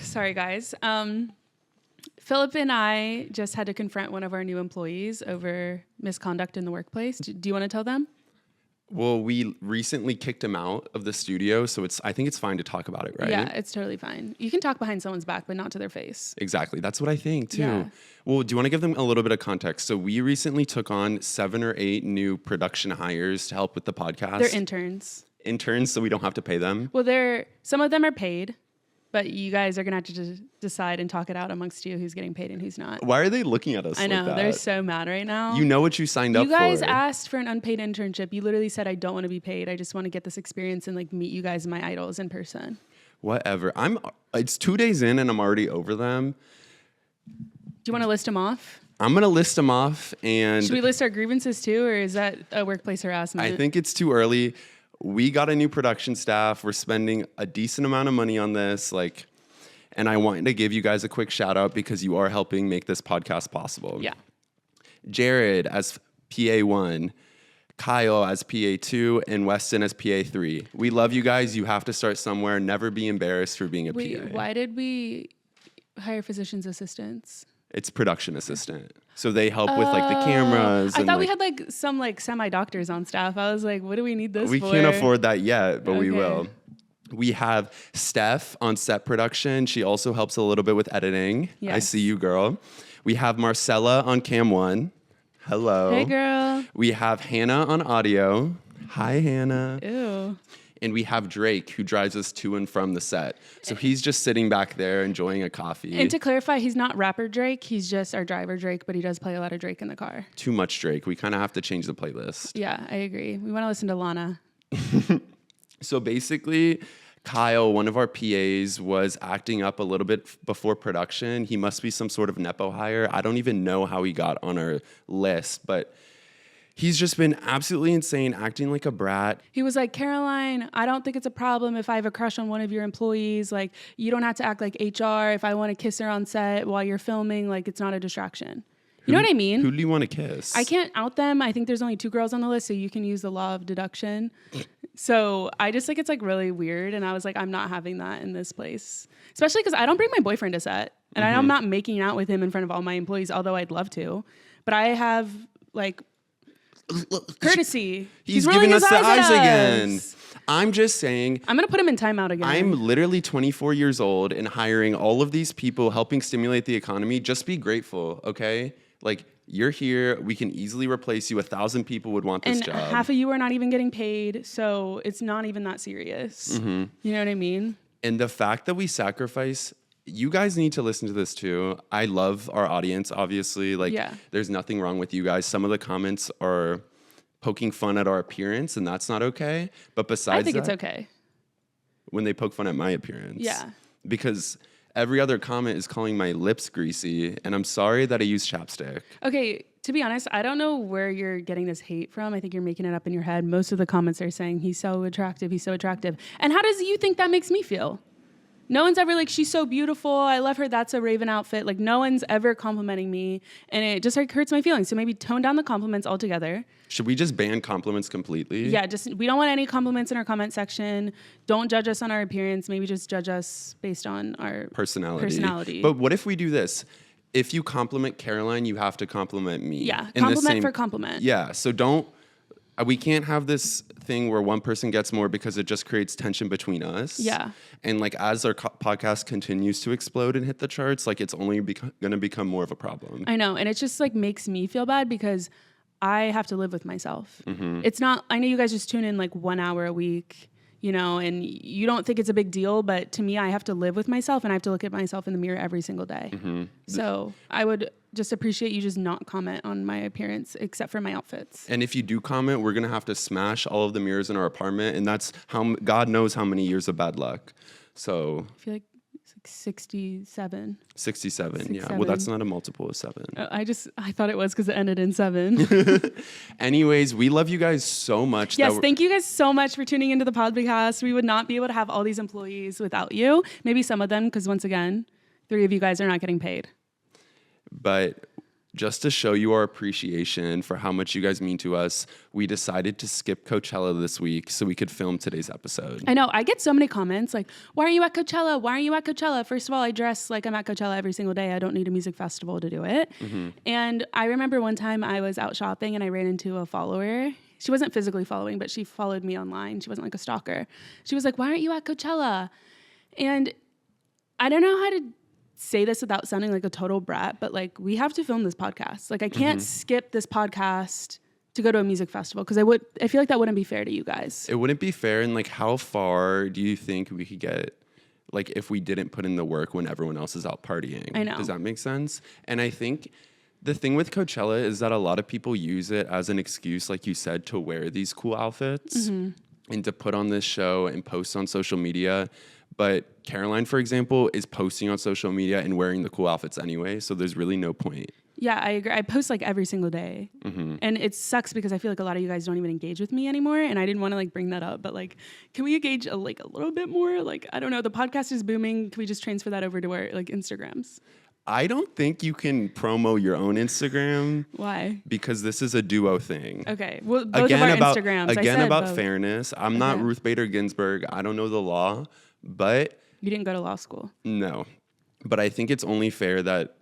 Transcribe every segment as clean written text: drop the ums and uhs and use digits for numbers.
Sorry, guys. Phillip and I just had to confront one of our new employees over misconduct in the workplace. Do you want to tell them? Well, we recently kicked him out of the studio, so I think it's fine to talk about it, right? Yeah, it's totally fine. You can talk behind someone's back, but not to their face. Exactly. That's what I think, too. Yeah. Well, do you want to give them a little bit of context? So we recently took on 7 or 8 new production hires to help with the podcast. They're interns. Interns, so we don't have to pay them. Well, some of them are paid, but you guys are going to have to decide and talk it out amongst you who's getting paid and who's not. Why are they looking at us I know, like that? they're so mad right now. You know what you signed up for. You guys asked for an unpaid internship. You literally said, I don't want to be paid. I just want to get this experience and like meet you guys, my idols, in person. Whatever. It's 2 days in and I'm already over them. Do you want to list them off? I'm going to list them off. And should we list our grievances too, or is that a workplace harassment? I think it's too early. We got a new production staff. We're spending a decent amount of money on this. And I wanted to give you guys a quick shout out because you are helping make this podcast possible. Yeah. Jared as PA1, Kyle as PA2, and Weston as PA3. We love you guys. You have to start somewhere. Never be embarrassed for being a PA. Why did we hire physician's assistants? It's production assistant. So they help with the cameras. I thought we had some semi-doctors on staff. I was like, what do we need this for? We can't afford that yet, but we will. We have Steph on set production. She also helps a little bit with editing. Yes. I see you, girl. We have Marcella on cam 1. Hello. Hey, girl. We have Hannah on audio. Hi, Hannah. Ew. And we have Drake, who drives us to and from the set. So he's just sitting back there enjoying a coffee. And to clarify, he's not rapper Drake. He's just our driver Drake, but he does play a lot of Drake in the car. Too much Drake. We kind of have to change the playlist. Yeah, I agree. We want to listen to Lana. So basically, Kyle, one of our PAs, was acting up a little bit before production. He must be some sort of Nepo hire. I don't even know how he got on our list, but he's just been absolutely insane, acting like a brat. He was like, Caroline, I don't think it's a problem if I have a crush on one of your employees. Like, you don't have to act like HR. If I want to kiss her on set while you're filming, like, it's not a distraction. You know what I mean? Who do you want to kiss? I can't out them. I think there's only 2 girls on the list, so you can use the law of deduction. So I just think it's like really weird. And I was like, I'm not having that in this place. Especially because I don't bring my boyfriend to set. And I'm not making out with him in front of all my employees, although I'd love to. But I have like courtesy. He's giving us the eyes again. I'm just saying. I'm going to put him in timeout again. I'm literally 24 years old and hiring all of these people, helping stimulate the economy. Just be grateful, okay? Like, you're here. We can easily replace you. 1,000 people would want this job. And half of you are not even getting paid, so it's not even that serious. Mm-hmm. You know what I mean? And the fact that we sacrifice, you guys need to listen to this too. I love our audience, obviously. There's nothing wrong with you guys. Some of the comments are poking fun at our appearance, and that's not okay. But besides that, I think it's okay. When they poke fun at my appearance. Yeah. Because every other comment is calling my lips greasy, and I'm sorry that I use chapstick. Okay, to be honest, I don't know where you're getting this hate from. I think you're making it up in your head. Most of the comments are saying, he's so attractive, he's so attractive. And how does you think that makes me feel? No one's ever like, she's so beautiful, I love her, that's a Raven outfit. Like, no one's ever complimenting me, and it just like hurts my feelings. So maybe tone down the compliments altogether. Should we just ban compliments completely? Yeah, we don't want any compliments in our comment section. Don't judge us on our appearance. Maybe just judge us based on our personality. But what if we do this? If you compliment Caroline, you have to compliment me. Yeah, compliment for compliment. Yeah, so we can't have this thing where one person gets more because it just creates tension between us. Yeah. And like as our podcast continues to explode and hit the charts, like it's only going to become more of a problem. I know, and it just like makes me feel bad because I have to live with myself. Mm-hmm. It's not, I know you guys just tune in like 1 hour a week, you know, and you don't think it's a big deal, but to me, I have to live with myself and I have to look at myself in the mirror every single day. Mm-hmm. So I would just appreciate you just not comment on my appearance except for my outfits. And if you do comment, we're going to have to smash all of the mirrors in our apartment. And that's how, God knows how many years of bad luck. So I feel like it's like 67. 67, yeah. Well, that's not a multiple of 7. I thought it was because it ended in 7. Anyways, we love you guys so much. Yes, thank you guys so much for tuning into the podcast. We would not be able to have all these employees without you. Maybe some of them, because once again, 3 of you guys are not getting paid. But just to show you our appreciation for how much you guys mean to us, we decided to skip Coachella this week so we could film today's episode. I know. I get so many comments like, why are you at Coachella? Why are you at Coachella? First of all, I dress like I'm at Coachella every single day. I don't need a music festival to do it. And I remember one time I was out shopping and I ran into a follower. She wasn't physically following, but she followed me online. She wasn't like a stalker. She was like, why aren't you at Coachella? And I don't know how to say this without sounding like a total brat, but like we have to film this podcast. Like I can't skip this podcast to go to a music festival because I feel like that wouldn't be fair to you guys. It wouldn't be fair. And like, how far do you think we could get, like, if we didn't put in the work when everyone else is out partying? I know. Does that make sense? And I think the thing with Coachella is that a lot of people use it as an excuse, like you said, to wear these cool outfits and to put on this show and post on social media. But Caroline, for example, is posting on social media and wearing the cool outfits anyway. So there's really no point. Yeah, I agree. I post like every single day. And it sucks because I feel like a lot of you guys don't even engage with me anymore. And I didn't want to like bring that up. But like, can we engage a little bit more? Like, I don't know. The podcast is booming. Can we just transfer that over to our like Instagrams? I don't think you can promo your own Instagram. Why? Because this is a duo thing. Okay. Well, both of our Instagrams. Again, about both. fairness. I'm not Ruth Bader Ginsburg. I don't know the law, but... You didn't go to law school. No. But I think it's only fair that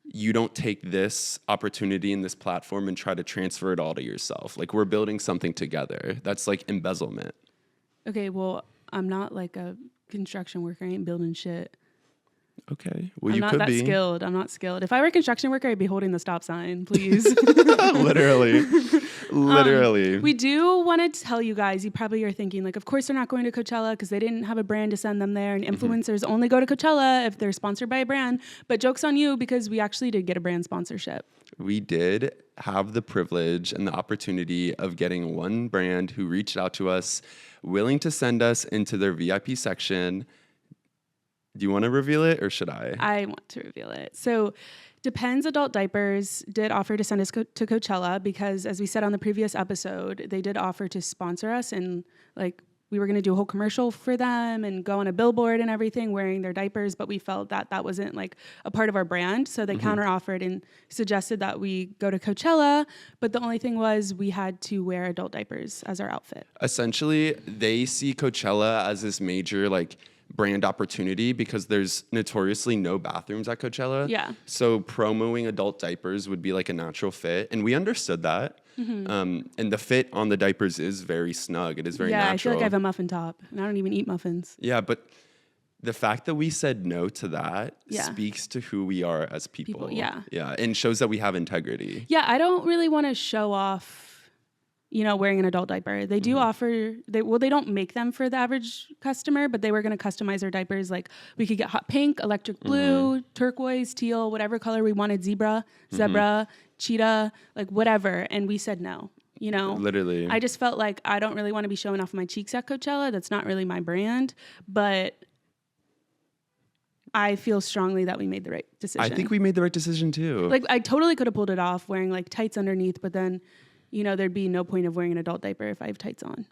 you don't take this opportunity and this platform and try to transfer it all to yourself. Like, we're building something together. That's like embezzlement. Okay, well, I'm not like a construction worker. I ain't building shit. Okay. Well, I'm you could be. I'm not skilled. If I were a construction worker, I'd be holding the stop sign, please. Literally. Literally. We do want to tell you guys, you probably are thinking, like, of course they're not going to Coachella because they didn't have a brand to send them there. And influencers only go to Coachella if they're sponsored by a brand. But joke's on you because we actually did get a brand sponsorship. We did have the privilege and the opportunity of getting one brand who reached out to us, willing to send us into their VIP section. Do you want to reveal it or should I? I want to reveal it. So Depends Adult Diapers did offer to send us to Coachella because, as we said on the previous episode, they did offer to sponsor us, and like we were going to do a whole commercial for them and go on a billboard and everything wearing their diapers, but we felt that that wasn't like a part of our brand. So they counter-offered and suggested that we go to Coachella, but the only thing was we had to wear adult diapers as our outfit. Essentially, they see Coachella as this major like brand opportunity because there's notoriously no bathrooms at Coachella. Yeah. So promoting adult diapers would be like a natural fit. And we understood that. And the fit on the diapers is very snug. It is very natural. Yeah, I feel like I have a muffin top and I don't even eat muffins. Yeah, but the fact that we said no to that speaks to who we are as people. Yeah, and shows that we have integrity. Yeah, I don't really want to show off, you know, wearing an adult diaper. They do offer, they don't make them for the average customer, but they were going to customize our diapers. Like we could get hot pink, electric blue, turquoise, teal, whatever color we wanted, zebra, cheetah, like whatever. And we said no, you know. Literally. I just felt like I don't really want to be showing off my cheeks at Coachella. That's not really my brand, but I feel strongly that we made the right decision. I think we made the right decision too. Like I totally could have pulled it off wearing like tights underneath, but then, you know, there'd be no point of wearing an adult diaper if I have tights on.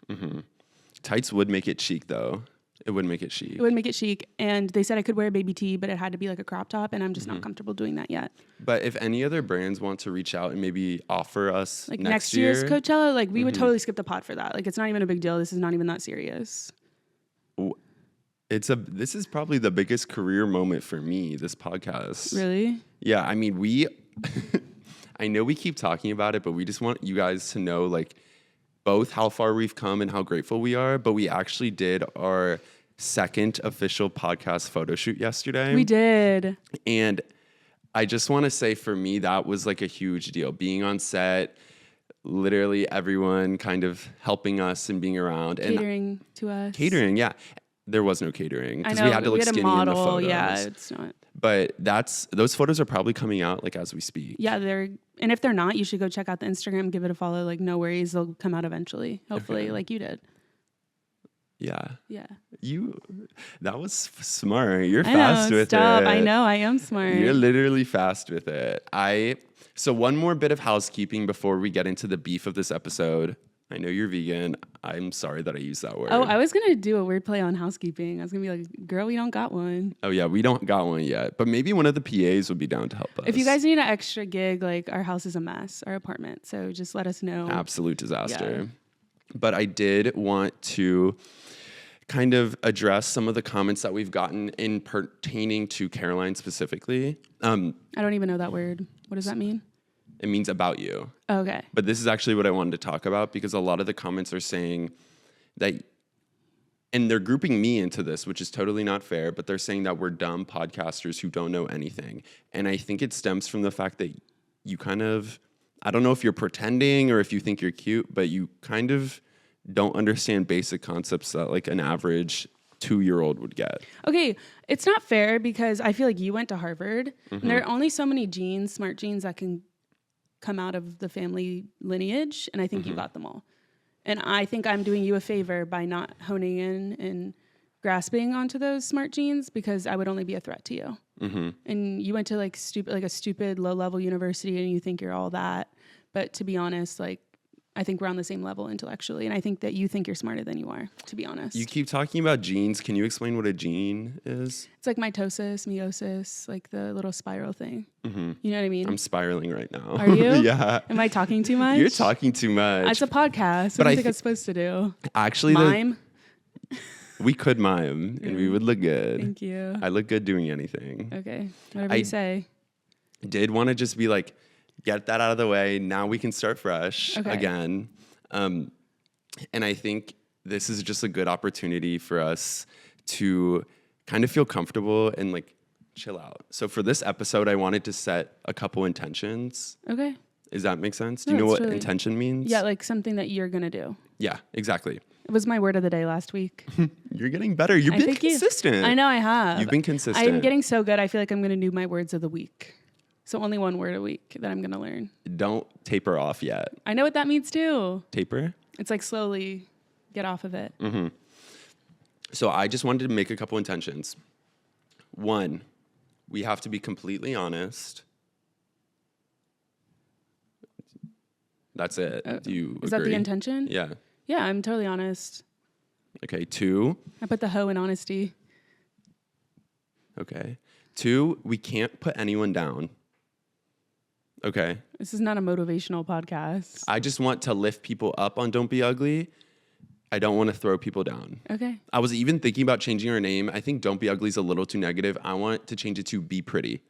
Tights would make it chic though. It would make it chic. It would make it chic. And they said I could wear a baby tee, but it had to be like a crop top, and I'm just not comfortable doing that yet. But if any other brands want to reach out and maybe offer us like next year's year, Coachella, like we would totally skip the pot for that. Like it's not even a big deal. This is not even that serious. This is probably the biggest career moment for me, this podcast. Really? Yeah, I mean, I know we keep talking about it, but we just want you guys to know, like, both how far we've come and how grateful we are. But we actually did our second official podcast photo shoot yesterday. We did. And I just want to say, for me, that was like a huge deal. Being on set, literally everyone kind of helping us and being around. Catering to us. Catering, yeah. There was no catering because I know, we had to look skinny in the photos. Yeah, it's not. But those photos are probably coming out like as we speak. Yeah, and if they're not, you should go check out the Instagram, give it a follow. Like no worries, they'll come out eventually. Hopefully, like you did. Yeah. Yeah. That was smart. You're fast with it. I know, I am smart. You're literally fast with it. So one more bit of housekeeping before we get into the beef of this episode. I know you're vegan. I'm sorry that I used that word. Oh, I was going to do a weird play on housekeeping. I was going to be like, girl, we don't got one. Oh, yeah, we don't got one yet. But maybe one of the PAs would be down to help us. If you guys need an extra gig, like our house is a mess, our apartment. So just let us know. Absolute disaster. Yeah. But I did want to kind of address some of the comments that we've gotten in pertaining to Caroline specifically. I don't even know that word. What does that mean? It means about you. Oh, okay. But this is actually what I wanted to talk about because a lot of the comments are saying that, and they're grouping me into this, which is totally not fair, but they're saying that we're dumb podcasters who don't know anything. And I think it stems from the fact that you kind of, I don't know if you're pretending or if you think you're cute, but you kind of don't understand basic concepts that like an average 2-year-old would get. Okay, it's not fair because I feel like you went to Harvard and there are only so many genes, smart genes that can come out of the family lineage, and I think you got them all. And I think I'm doing you a favor by not honing in and grasping onto those smart genes because I would only be a threat to you. And you went to like a stupid low-level university and you think you're all that. But to be honest, like I think we're on the same level intellectually, and I think that you think you're smarter than you are, to be honest. You keep talking about genes. Can you explain what a gene is? It's like mitosis, meiosis, like the little spiral thing. You know what I mean? I'm spiraling right now. Are you? Yeah. Am I talking too much? You're talking too much. It's a podcast. What do you think I'm supposed to do? Actually, mime? We could mime, and we would look good. Thank you. I look good doing anything. Okay. Whatever you say. Did want to just be like, get that out of the way. Now we can start fresh again. And I think this is just a good opportunity for us to kind of feel comfortable and like chill out. So for this episode, I wanted to set a couple intentions. Okay. Does that make sense? Do you know what intention means? Yeah, like something that you're going to do. Yeah, exactly. It was my word of the day last week. You're getting better. You've been consistent. I know I have. You've been consistent. I'm getting so good. I feel like I'm going to do my words of the week. So only one word a week that I'm going to learn. Don't taper off yet. I know what that means too. Taper? It's like slowly get off of it. So I just wanted to make a couple intentions. One, we have to be completely honest. That's it. Do you agree? Is that the intention? Yeah. Yeah, I'm totally honest. Okay, 2. I put the hoe in honesty. Okay. 2, we can't put anyone down. Okay. This is not a motivational podcast. I just want to lift people up on Don't Be Ugly. I don't want to throw people down. Okay. I was even thinking about changing our name. I think Don't Be Ugly is a little too negative. I want to change it to Be Pretty.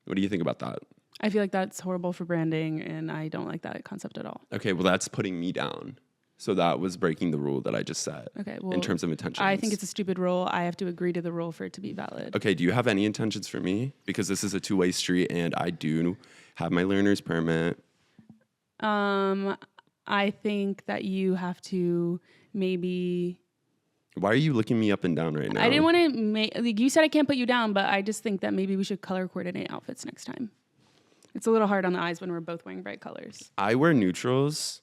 What do you think about that? I feel like that's horrible for branding, and I don't like that concept at all. Okay, well, that's putting me down. So that was breaking the rule that I just set. Okay, well, in terms of intentions. I think it's a stupid rule. I have to agree to the rule for it to be valid. Okay, do you have any intentions for me? Because this is a two-way street, and I do have my learner's permit. I think that you have to maybe... Why are you looking me up and down right now? I didn't want to make... Like, you said I can't put you down, but I just think that maybe we should color coordinate outfits next time. It's a little hard on the eyes when we're both wearing bright colors. I wear neutrals.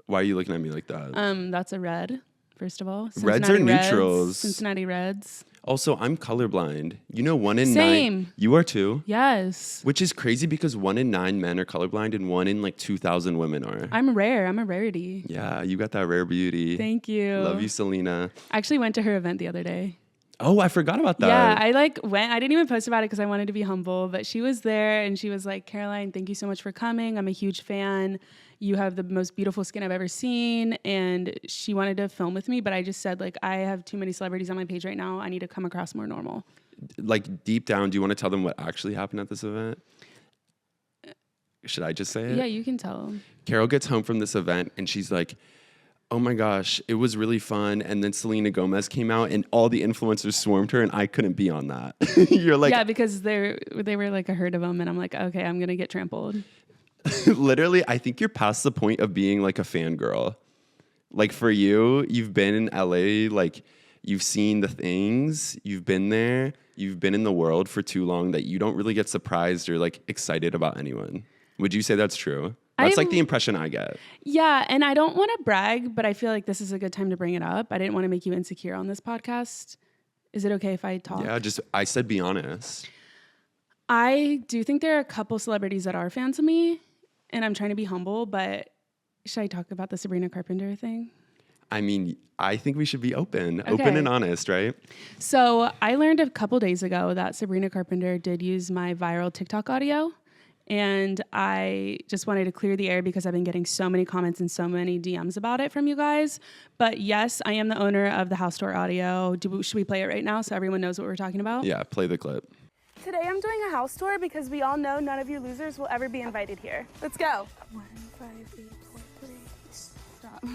Why are you looking at me like that? That's a red, first of all. Reds are neutrals. Cincinnati Reds. Also, I'm colorblind. You know, 1 in 9. Same. You are too? Yes. Which is crazy because 1 in 9 men are colorblind and 1 in like 2,000 women are. I'm rare. I'm a rarity. Yeah, you got that rare beauty. Thank you. Love you, Selena. I actually went to her event the other day. Oh, I forgot about that. Yeah, I went. I didn't even post about it because I wanted to be humble, but she was there and she was like, Caroline, thank you so much for coming. I'm a huge fan. You have the most beautiful skin I've ever seen. And she wanted to film with me, but I just said, like, I have too many celebrities on my page right now. I need to come across more normal. Like, deep down, do you want to tell them what actually happened at this event? Should I just say it? Yeah, you can tell them. Carol gets home from this event and she's like, oh my gosh, it was really fun. And then Selena Gomez came out and all the influencers swarmed her and I couldn't be on that. You're like... Yeah, because they were like a herd of them and I'm like, okay, I'm going to get trampled. Literally, I think you're past the point of being like a fangirl. Like for you, you've been in LA, like you've seen the things, you've been there, you've been in the world for too long that you don't really get surprised or like excited about anyone. Would you say that's true? That's like the impression I get. Yeah, and I don't want to brag, but I feel like this is a good time to bring it up. I didn't want to make you insecure on this podcast. Is it okay if I talk? Yeah, I said be honest. I do think there are a couple celebrities that are fans of me, and I'm trying to be humble, but Should I talk about the Sabrina Carpenter thing? I mean, I think we should be open Okay. and honest, right? So I learned a couple days ago that Sabrina Carpenter did use my viral TikTok audio. And I just wanted to clear the air because I've been getting so many comments and so many DMs about it from you guys. But yes, I am the owner of the house tour audio. Should we play it right now so everyone knows what we're talking about? Yeah, play the clip. Today I'm doing a house tour because we all know none of you losers will ever be invited here. Let's go. 1, 5, 8, 4, 3. Stop.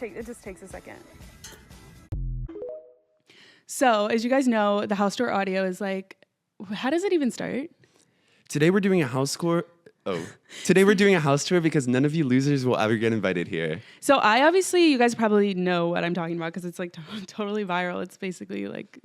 It just takes a second. So as you guys know, the house tour audio is like, how does it even start? Today we're doing a house tour. Today we're doing a house tour because none of you losers will ever get invited here. So you guys probably know what I'm talking about because it's like totally viral. It's basically like,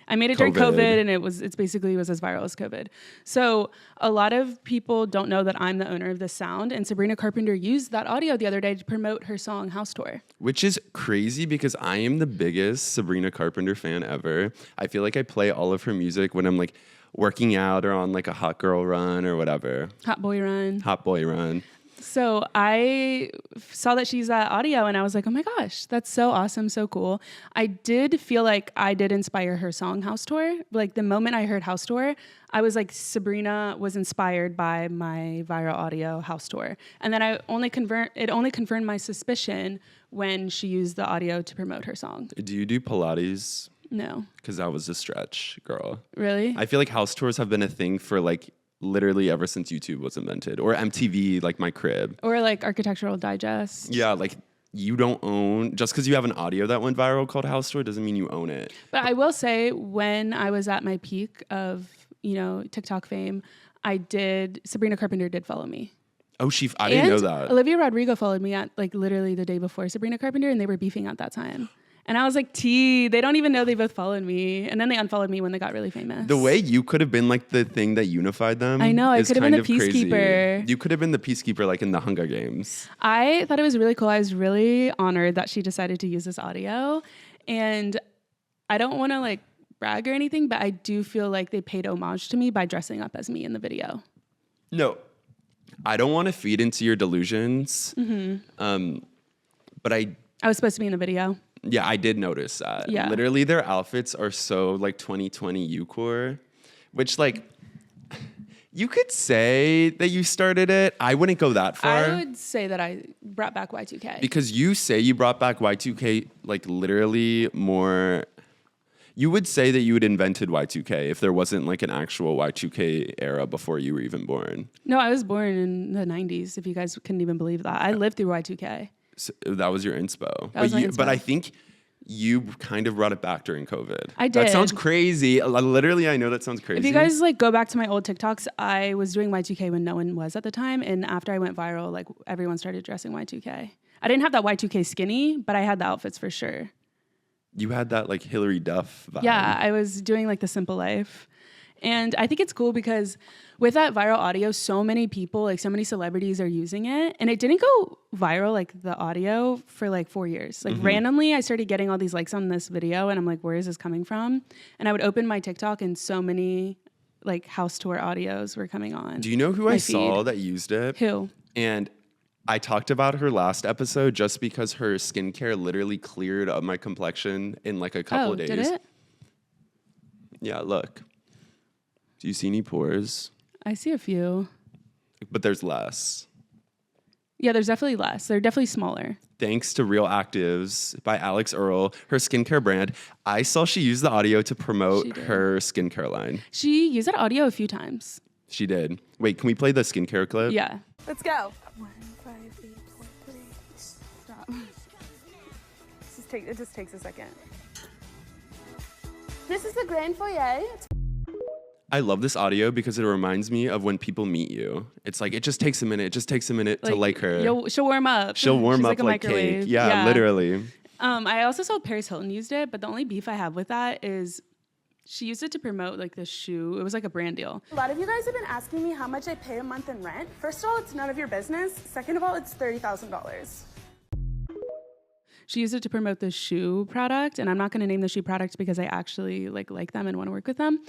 I made it during COVID and it's basically was as viral as COVID. So a lot of people don't know that I'm the owner of this sound, and Sabrina Carpenter used that audio the other day to promote her song House Tour. Which is crazy because I am the biggest Sabrina Carpenter fan ever. I feel like I play all of her music when I'm like working out or on like a hot girl run or whatever. Hot boy run. So I saw that she used that audio and I was like, oh my gosh, that's so awesome, so cool. I did feel like I did inspire her song House Tour. Like the moment I heard House Tour, I was like, Sabrina was inspired by my viral audio House Tour. And then it only confirmed my suspicion when she used the audio to promote her song. Do you do Pilates? No. Because that was a stretch, girl. Really? I feel like house tours have been a thing for like literally ever since YouTube was invented, or MTV, like My Crib. Or like Architectural Digest. Yeah, like you don't own, just because you have an audio that went viral called House Tour doesn't mean you own it. But I will say when I was at my peak of, TikTok fame, Sabrina Carpenter did follow me. Oh, I didn't know that. Olivia Rodrigo followed me at like literally the day before Sabrina Carpenter, and they were beefing at that time. And I was like, they don't even know they both followed me. And then they unfollowed me when they got really famous. The way you could have been like the thing that unified them. I know, I could have been the peacekeeper. Crazy. You could have been the peacekeeper like in the Hunger Games. I thought it was really cool. I was really honored that she decided to use this audio. And I don't want to like brag or anything, but I do feel like they paid homage to me by dressing up as me in the video. No, I don't want to feed into your delusions. Mm-hmm. But I was supposed to be in the video. Yeah, I did notice that. Yeah. Literally, their outfits are so like 2020 U-core, which like you could say that you started it. I wouldn't go that far. I would say that I brought back Y2K. Because you say you brought back Y2K like literally more. You would say that you had invented Y2K if there wasn't like an actual Y2K era before you were even born. No, I was born in the 90s, if you guys couldn't even believe that. I lived through Y2K. So that was your inspo. Inspo. But I think you kind of brought it back during COVID. I did. That sounds crazy. Literally, I know that sounds crazy. If you guys like go back to my old TikToks, I was doing Y2K when no one was at the time. And after I went viral, like everyone started dressing Y2K. I didn't have that Y2K skinny, but I had the outfits for sure. You had that like Hillary Duff vibe. Yeah, I was doing like the simple life. And I think it's cool because with that viral audio, so many people, like so many celebrities are using it. And it didn't go viral, like the audio, for like 4 years. Like randomly, I started getting all these likes on this video and I'm like, where is this coming from? And I would open my TikTok and so many like house tour audios were coming on. Do you know who I saw that used it? Who? And I talked about her last episode just because her skincare literally cleared up my complexion in like a couple of days. Did it? Yeah, look. Do you see any pores? I see a few. But there's less. Yeah, there's definitely less. They're definitely smaller. Thanks to Real Actives by Alex Earl, her skincare brand. I saw she used the audio to promote her skincare line. She used that audio a few times. She did. Wait, can we play the skincare clip? Yeah. Let's go. 1, 5, 8, 4, 3. Stop. It just takes a second. This is the grand foyer. I love this audio because it reminds me of when people meet you. It's like, it just takes a minute. It just takes a minute to like her. She'll warm up. She'll warm up like cake. Yeah, literally. I also saw Paris Hilton used it, but the only beef I have with that is she used it to promote like this shoe. It was like a brand deal. A lot of you guys have been asking me how much I pay a month in rent. First of all, it's none of your business. Second of all, it's $30,000. She used it to promote the shoe product, and I'm not going to name the shoe product because I actually like them and want to work with them.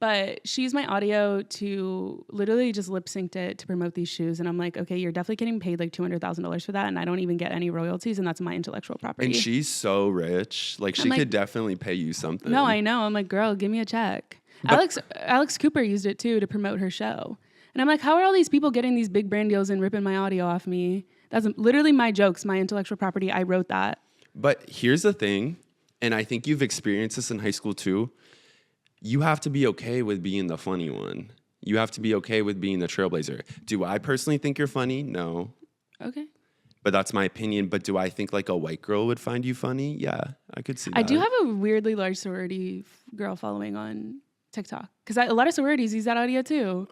But she used my audio to literally just lip synced it to promote these shoes. And I'm like, okay, you're definitely getting paid like $200,000 for that. And I don't even get any royalties. And that's my intellectual property. And she's so rich. Like, she could definitely pay you something. No, I know. I'm like, girl, give me a check. Alex Cooper used it too to promote her show. And I'm like, how are all these people getting these big brand deals and ripping my audio off me? That's literally my jokes, my intellectual property. I wrote that. But here's the thing, and I think you've experienced this in high school too. You have to be okay with being the funny one. You have to be okay with being the trailblazer. Do I personally think you're funny? No. Okay. But that's my opinion. But do I think like a white girl would find you funny? Yeah, I could see that. I do have a weirdly large sorority girl following on TikTok because a lot of sororities use that audio too.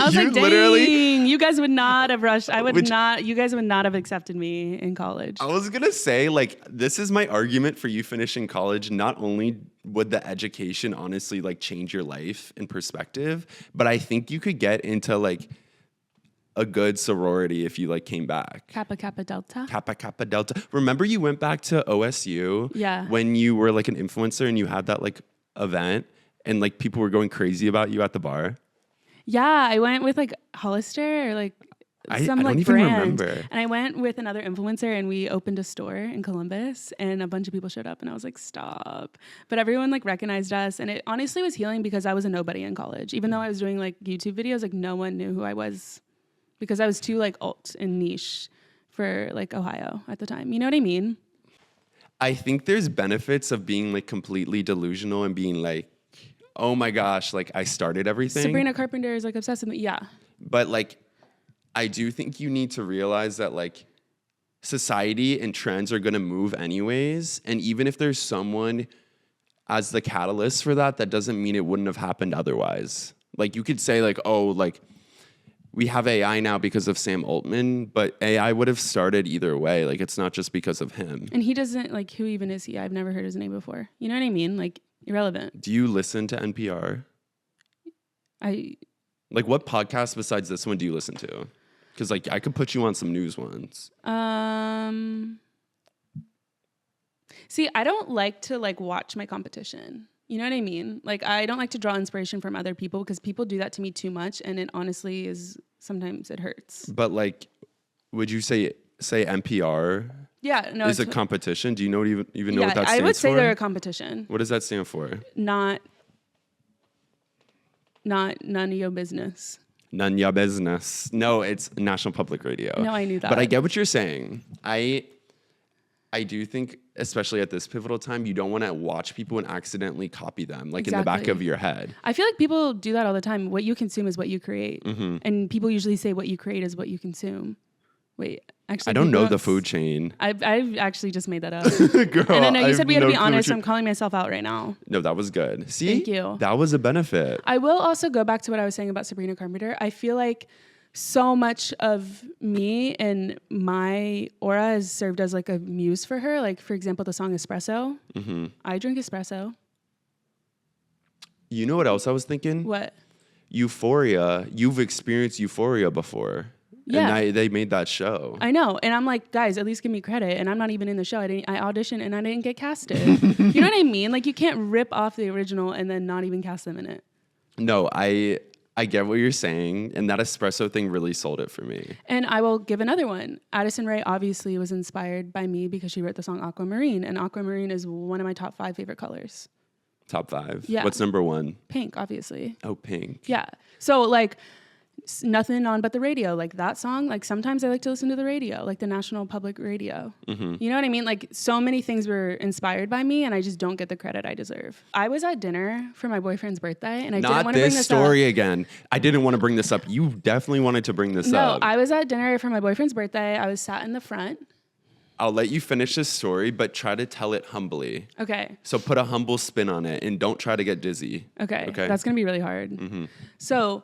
I was like, dang, you guys would not have rushed. You guys would not have accepted me in college. I was going to say, like, this is my argument for you finishing college. Not only would the education honestly like change your life and perspective, but I think you could get into like a good sorority if you like came back. Kappa Kappa Delta. Kappa Kappa Delta. Remember you went back to OSU? Yeah. When you were like an influencer and you had that like event and like people were going crazy about you at the bar? Yeah, I went with like Hollister or like some I like don't even brand. remember. And I went with another influencer and we opened a store in Columbus and a bunch of people showed up and I was like, stop. But everyone like recognized us and it honestly was healing because I was a nobody in college. Even though I was doing like YouTube videos, like no one knew who I was because I was too like alt and niche for like Ohio at the time. You know what I mean? I think there's benefits of being like completely delusional and being like, oh my gosh, like I started everything. Sabrina Carpenter is like obsessed with me. Yeah. But like, I do think you need to realize that like society and trends are going to move anyways. And even if there's someone as the catalyst for that, that doesn't mean it wouldn't have happened otherwise. Like you could say like, oh, like we have AI now because of Sam Altman, but AI would have started either way. Like it's not just because of him. And he doesn't like, who even is he? I've never heard his name before. You know what I mean? Like irrelevant. Do you listen to NPR? Like what podcast besides this one do you listen to? Because like I could put you on some news ones. See, I don't like to like watch my competition. You know what I mean? Like I don't like to draw inspiration from other people because people do that to me too much, and it honestly is sometimes it hurts. But like, would you say NPR? Yeah, no, is a competition. Do you know even know what that stands for? I would say they're a competition. What does that stand for? Not none of your business. None of your business. No, it's National Public Radio. No, I knew that. But I get what you're saying. I do think, especially at this pivotal time, you don't want to watch people and accidentally copy them, like in the back of your head. I feel like people do that all the time. What you consume is what you create. Mm-hmm. And people usually say what you create is what you consume. Wait, actually, I don't know the food chain. I've actually just made that up. Girl, and I know you said we had to be honest. So I'm calling myself out right now. No, that was good. See? Thank you. That was a benefit. I will also go back to what I was saying about Sabrina Carpenter. I feel like so much of me and my aura has served as like a muse for her. Like, for example, the song Espresso. Mm-hmm. I drink espresso. You know what else I was thinking? What? Euphoria. You've experienced Euphoria before. Yeah. And they made that show. I know. And I'm like, guys, at least give me credit. And I'm not even in the show. I auditioned and I didn't get casted. You know what I mean? Like, you can't rip off the original and then not even cast them in it. No, I get what you're saying. And that espresso thing really sold it for me. And I will give another one. Addison Rae obviously was inspired by me because she wrote the song Aquamarine. And aquamarine is one of my top 5 favorite colors. Top 5? Yeah. What's number 1? Pink, obviously. Oh, pink. Yeah. So, like, nothing on but the radio. Like, that song, like, sometimes I like to listen to the radio, like the National Public Radio. Mm-hmm. You know what I mean? Like, so many things were inspired by me, and I just don't get the credit I deserve. I was at dinner for my boyfriend's birthday, and I didn't want to bring this up. Not this story again. I didn't want to bring this up. You definitely wanted to bring this up. No, I was at dinner for my boyfriend's birthday. I was sat in the front. I'll let you finish this story, but try to tell it humbly. Okay. So put a humble spin on it, and don't try to get dizzy. Okay. That's going to be really hard. Mm-hmm. So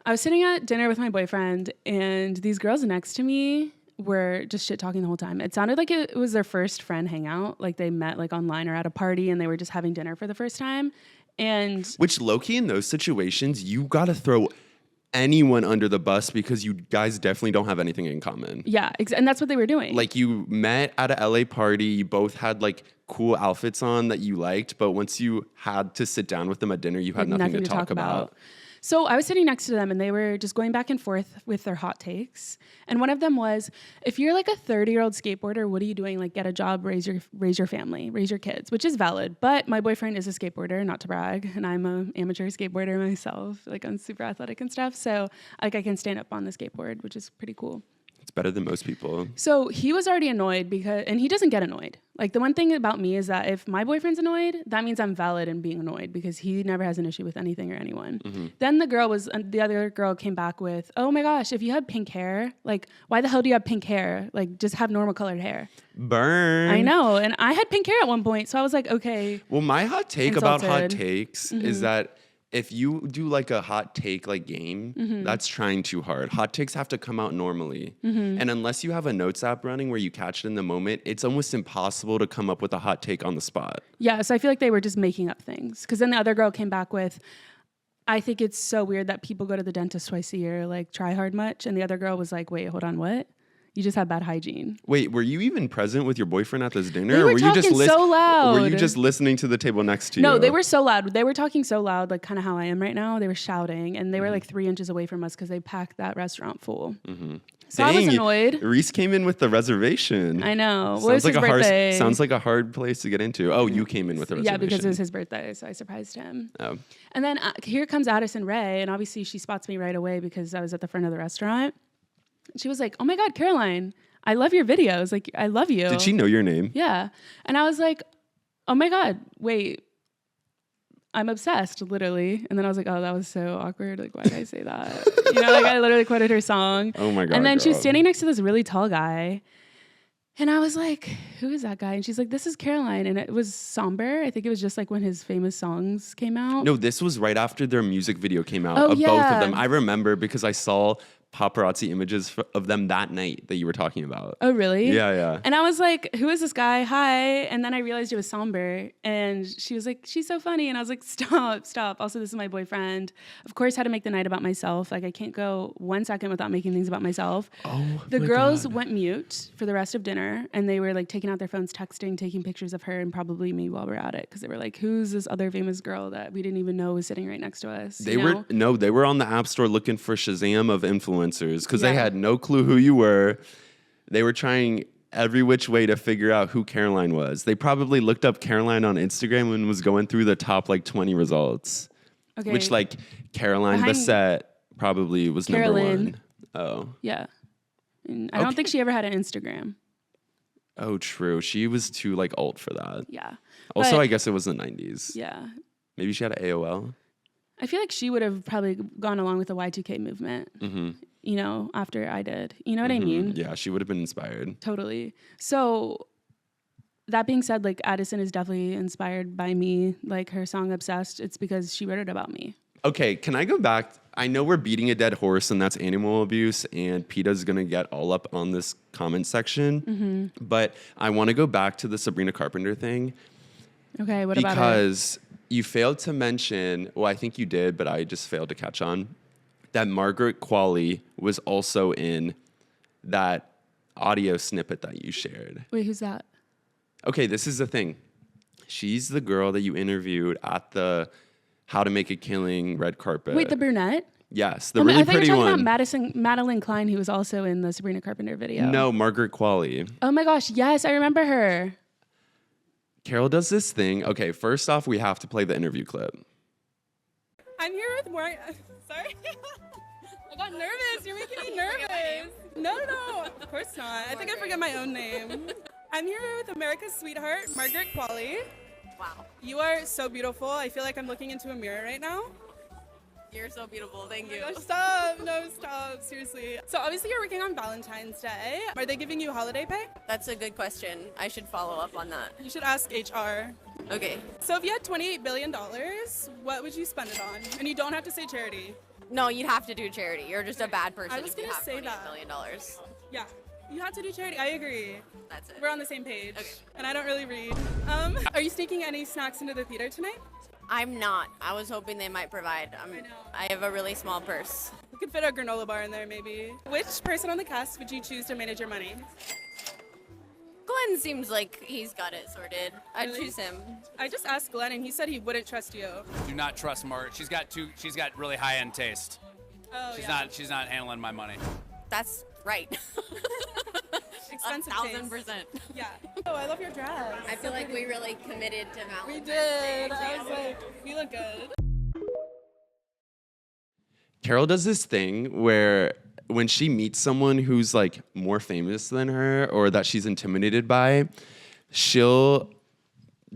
I was sitting at dinner with my boyfriend, and these girls next to me were just shit talking the whole time. It sounded like it was their first friend hangout. Like they met like online or at a party, and they were just having dinner for the first time. And which low-key in those situations, you got to throw anyone under the bus because you guys definitely don't have anything in common. Yeah, and that's what they were doing. Like, you met at a LA party, you both had like cool outfits on that you liked, but once you had to sit down with them at dinner, you had nothing to talk about. So I was sitting next to them and they were just going back and forth with their hot takes. And one of them was, if you're like a 30-year-old skateboarder, what are you doing? Like, get a job, raise your family, raise your kids, which is valid. But my boyfriend is a skateboarder, not to brag, and I'm an amateur skateboarder myself. Like, I'm super athletic and stuff. So like, I can stand up on the skateboard, which is pretty cool. It's better than most people. So he was already annoyed and he doesn't get annoyed. Like, the one thing about me is that if my boyfriend's annoyed, that means I'm valid in being annoyed because he never has an issue with anything or anyone. Mm-hmm. Then the other girl came back with, oh my gosh, if you had pink hair, like, why the hell do you have pink hair? Like, just have normal colored hair. Burn. I know. And I had pink hair at one point. So I was like, okay. Well, my hot take about hot takes is that if you do like a hot take like game, that's trying too hard. Hot takes have to come out normally. And unless you have a notes app running where you catch it in the moment, it's almost impossible to come up with a hot take on the spot. Yeah, so I feel like they were just making up things. Because then the other girl came back with, I think it's so weird that people go to the dentist twice a year, like, try hard much. And the other girl was like, wait, hold on, what? You just have bad hygiene. Wait, were you even present with your boyfriend at this dinner? They were talking so loud. Were you just listening to the table next to you? No, they were so loud. They were talking so loud, like kind of how I am right now. They were shouting, and they were like 3 inches away from us because they packed that restaurant full. So I was annoyed. Reese came in with the reservation. I know. Sounds well, it was like his birthday. Sounds like a hard place to get into. Oh, you came in with a reservation. Yeah, because it was his birthday, so I surprised him. Oh. And then here comes Addison Rae, and obviously she spots me right away because I was at the front of the restaurant. She was like, oh my God, Caroline, I love your videos. Like, I love you. Did she know your name? Yeah. And I was like, oh my God, wait, I'm obsessed, literally. And then I was like, oh, that was so awkward. Like, why did I say that? You know, like, I literally quoted her song. Oh my God. And then girl. she was standing next to this really tall guy. And I was like, who is that guy? And she's like, this is Caroline. And it was somber. I think it was just like when his famous songs came out. No, this was right after their music video came out of both of them. I remember because I saw paparazzi images of them that night that you were talking about. Oh, really? Yeah, yeah. And I was like, who is this guy? Hi. And then I realized it was Somber. And she was like, she's so funny. And I was like, stop. Also, this is my boyfriend. Of course, how to make the night about myself. Like, I can't go 1 second without making things about myself. Oh, the girls went mute for the rest of dinner. And they were like taking out their phones, texting, taking pictures of her and probably me while we're at it. Because they were like, who's this other famous girl that we didn't even know was sitting right next to us? They were on the App Store looking for Shazam of influencers because they had no clue who you were. They were trying every which way to figure out who Caroline was. They probably looked up Caroline on Instagram and was going through the top like 20 results. Okay. Which like Caroline Bassett probably was Carolyn. number 1. Oh. Yeah. And I don't think she ever had an Instagram. Oh, true. She was too like old for that. Yeah. Also, I guess it was the 90s. Yeah. Maybe she had an AOL. I feel like she would have probably gone along with the Y2K movement, you know, after I did. You know what I mean? Yeah, she would have been inspired. Totally. So that being said, like, Addison is definitely inspired by me. Like, her song Obsessed, it's because she wrote it about me. Okay, can I go back? I know we're beating a dead horse, and that's animal abuse, and PETA's going to get all up on this comment section. But I want to go back to the Sabrina Carpenter thing. Okay, what about it? Because you failed to mention, well, I think you did, but I just failed to catch on, that Margaret Qualley was also in that audio snippet that you shared. Wait, who's that? Okay, this is the thing. She's the girl that you interviewed at the How to Make a Killing red carpet. Wait, the brunette? Yes, the really pretty one. I thought you were talking about Madeline Klein, who was also in the Sabrina Carpenter video. No, Margaret Qualley. Oh my gosh, yes, I remember her. Carol does this thing. Okay, first off, we have to play the interview clip. I'm here with Sorry. I got nervous. You're making me nervous. No, of course not. I think I forget my own name. I'm here with America's sweetheart, Margaret Qualley. Wow. You are so beautiful. I feel like I'm looking into a mirror right now. You're so beautiful. Thank you. Oh gosh, stop. No, stop. Seriously. So obviously you're working on Valentine's Day. Are they giving you holiday pay? That's a good question. I should follow up on that. You should ask HR. Okay. So if you had $28 billion, what would you spend it on? And you don't have to say charity. No, you'd have to do charity. You're just a bad person. I was going to say that. $28 million. Yeah. You have to do charity. I agree. That's it. We're on the same page. Okay. And I don't really read. Are you sneaking any snacks into the theater tonight? I'm not. I was hoping they might provide. I know. I have a really small purse. You could fit a granola bar in there, maybe. Which person on the cast would you choose to manage your money? Glenn seems like he's got it sorted. I'd Really? choose him. I just asked Glenn, and he said he wouldn't trust you. Do not trust Margaret. She's got really high-end taste. Oh, She's not handling my money. That's right. Expensive 1,000%. Yeah. Oh, I love your dress. I feel like we really committed to Valentine's We Day did. I was together. like, we look good. Carol does this thing where when she meets someone who's like more famous than her or that she's intimidated by, she'll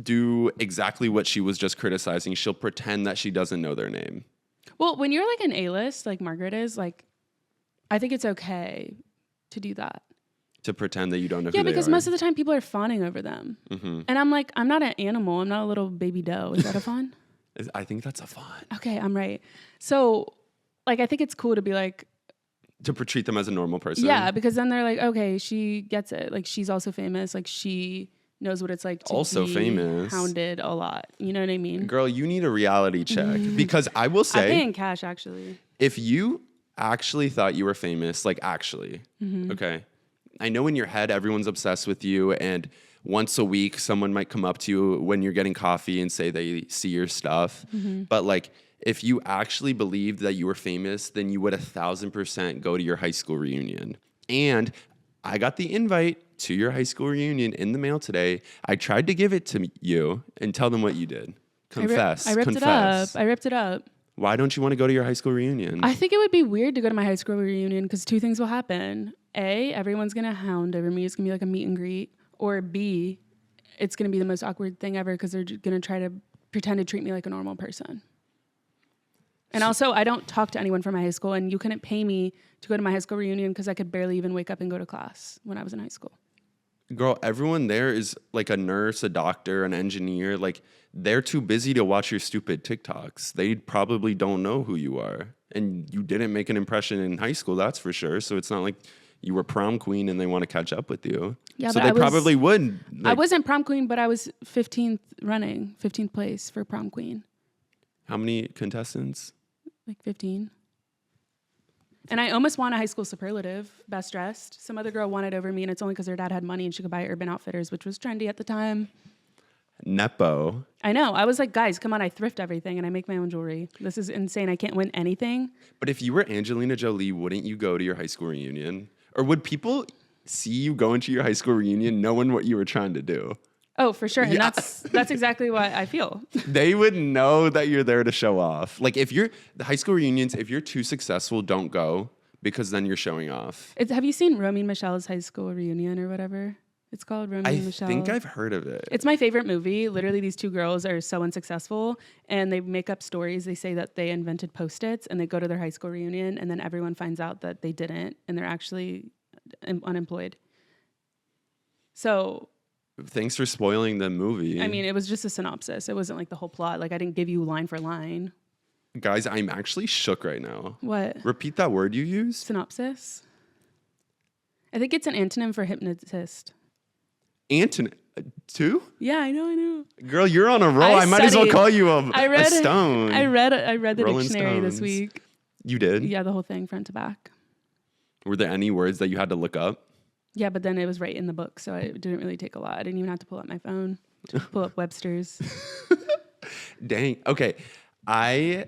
do exactly what she was just criticizing. She'll pretend that she doesn't know their name. Well, when you're like an A-list, like Margaret is, like, I think it's okay to do that. To pretend that you don't know who they are. Yeah, because most of the time people are fawning over them. Mm-hmm. And I'm like, I'm not an animal. I'm not a little baby doe. Is that a fawn? I think that's a fawn. Okay, I'm right. So, like, I think it's cool to be like, To treat them as a normal person. yeah, because then they're like, okay, she gets it. Like, she's also famous. Like, she knows what it's like to Also be famous. hounded a lot. You know what I mean? Girl, you need a reality check. Because I will I pay say, in cash, actually. if you actually thought you were famous, like actually, okay, I know in your head everyone's obsessed with you, and once a week someone might come up to you when you're getting coffee and say they see your stuff. But like, if you actually believed that you were famous, then you would 1,000% go to your high school reunion. And I got the invite to your high school reunion in the mail today. I tried to give it to you and tell them what you did. Confess. I ripped Confess. it up. I ripped it up. Why don't you want to go to your high school reunion? I think it would be weird to go to my high school reunion because two things will happen. A, everyone's going to hound over me. It's going to be like a meet and greet. Or B, it's going to be the most awkward thing ever because they're going to try to pretend to treat me like a normal person. And also, I don't talk to anyone from my high school, and you couldn't pay me to go to my high school reunion because I could barely even wake up and go to class when I was in high school. Girl, everyone there is like a nurse, a doctor, an engineer. Like, they're too busy to watch your stupid TikToks. They probably don't know who you are. And you didn't make an impression in high school, that's for sure. So it's not like you were prom queen and they want to catch up with you. Yeah, so but they I was- probably would. I Like, wasn't prom queen, but I was 15th place for prom queen. how many contestants? Like 15. And I almost won a high school superlative, best dressed. Some other girl won it over me, and it's only because her dad had money and she could buy Urban Outfitters, which was trendy at the time. Nepo. I know. I was like, guys, come on, I thrift everything and I make my own jewelry. This is insane. I can't win anything. But if you were Angelina Jolie, wouldn't you go to your high school reunion? Or would people see you going to your high school reunion knowing what you were trying to do? Oh, for sure. And Yeah. that's exactly what I feel. They would know that you're there to show off. Like, if you're the high school reunions, if you're too successful, don't go because then you're showing off. Have you seen Romy and Michelle's high school reunion or whatever? It's called Romy I and Michelle. think I've heard of it. It's my favorite movie. Literally, these two girls are so unsuccessful and they make up stories. They say that they invented Post-its and they go to their high school reunion and then everyone finds out that they didn't and they're actually unemployed. So, Thanks for spoiling the movie. I mean, it was just a synopsis. It wasn't like the whole plot. Like, I didn't give you line for line. Guys, I'm actually shook right now. What? Repeat that word you used. Synopsis? I think it's an antonym for hypnotist. Antonym. Two? Yeah, I know. Girl, you're on a roll. I might as well studied. call you a stone. I read the Rolling dictionary this Stones. week. You did? Yeah, the whole thing front to back. Were there any words that you had to look up? Yeah, but then it was right in the book, so it didn't really take a lot. I didn't even have to pull up my phone. Just pull up Webster's. Dang. Okay. I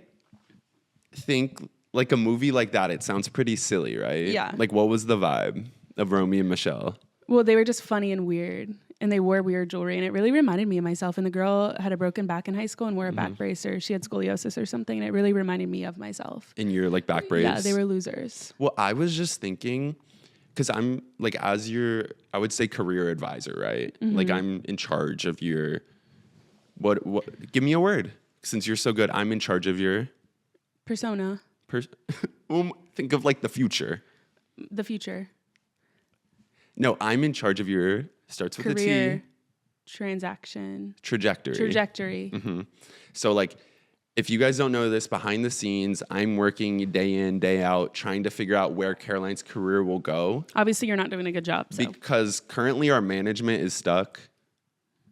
think like a movie like that, it sounds pretty silly, right? Yeah. Like, what was the vibe of Romy and Michelle? Well, they were just funny and weird, and they wore weird jewelry, and it really reminded me of myself. And the girl had a broken back in high school and wore a back brace, or she had scoliosis or something, and it really reminded me of myself. In your like back brace? Yeah, they were losers. Well, I was just thinking, because I'm like, as your, I would say career advisor, right? Like, I'm in charge of your, what, give me a word. Since you're so good, I'm in charge of your, Persona, think of like the future. the future, No, I'm in charge of your, starts with a T. career, transaction, Trajectory. trajectory. So like, if you guys don't know this, behind the scenes, I'm working day in, day out, trying to figure out where Caroline's career will go. Obviously, you're not doing a good job. So. Because currently our management is stuck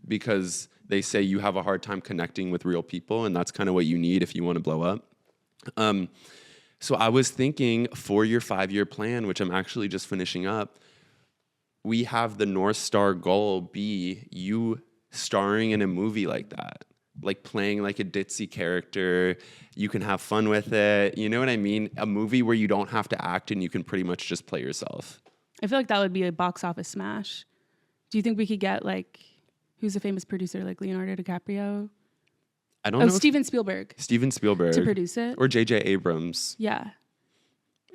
because they say you have a hard time connecting with real people, and that's kind of what you need if you want to blow up. So I was thinking for your 5-year plan, which I'm actually just finishing up, we have the North Star goal be you starring in a movie like that, like playing like a ditzy character. You can have fun with it. You know what I mean? A movie where you don't have to act and you can pretty much just play yourself. I feel like that would be a box office smash. Do you think we could get like, who's a famous producer, like Leonardo DiCaprio? I don't know. Steven Spielberg. Steven Spielberg. To produce it. Or J.J. Abrams. Yeah.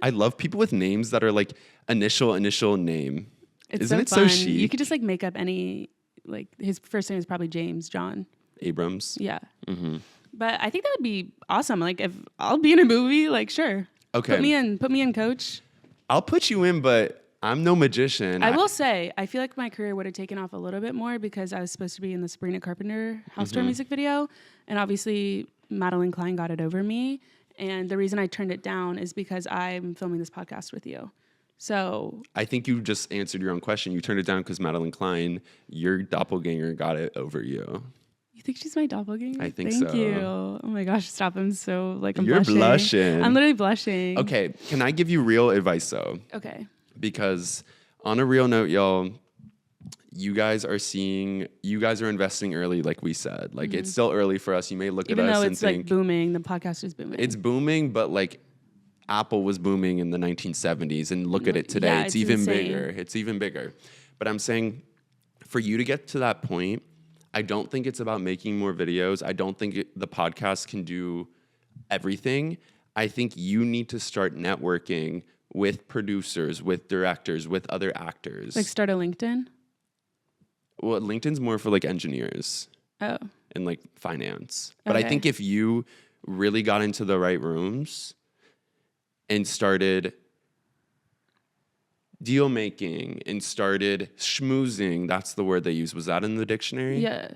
I love people with names that are like initial name. Isn't it so fun. chic? You could just like make up any, like his first name is probably James John Abrams. Yeah. Mm-hmm. But I think that would be awesome. Like if I'll be in a movie, like sure. Okay. Put me in, coach. I'll put you in, but I'm no magician. I will say, I feel like my career would have taken off a little bit more because I was supposed to be in the Sabrina Carpenter house tour music video. And obviously Madeline Klein got it over me. And the reason I turned it down is because I'm filming this podcast with you. So I think you just answered your own question. You turned it down because Madeline Klein, your doppelganger, got it over you. You think she's my doppelganger? I think so. Thank you. Oh my gosh, stop. I'm so like, I'm You're blushing. I'm literally blushing. Okay, can I give you real advice though? Okay. Because on a real note, y'all, you guys are investing early, like we said. Like it's still early for us. You may look Even at us though and it's think like booming, the podcast is booming. it's booming, but like Apple was booming in the 1970s, and look at it today. Yeah, it's it's even insane. bigger. It's even bigger. But I'm saying, for you to get to that point, I don't think it's about making more videos. I don't think the podcast can do everything. I think you need to start networking with producers, with directors, with other actors. like start a LinkedIn. Well, LinkedIn's more for like engineers Oh. and like finance. But I Okay. think if you really got into the right rooms and started deal making and started schmoozing, that's the word they use. Was that in the dictionary? Yeah.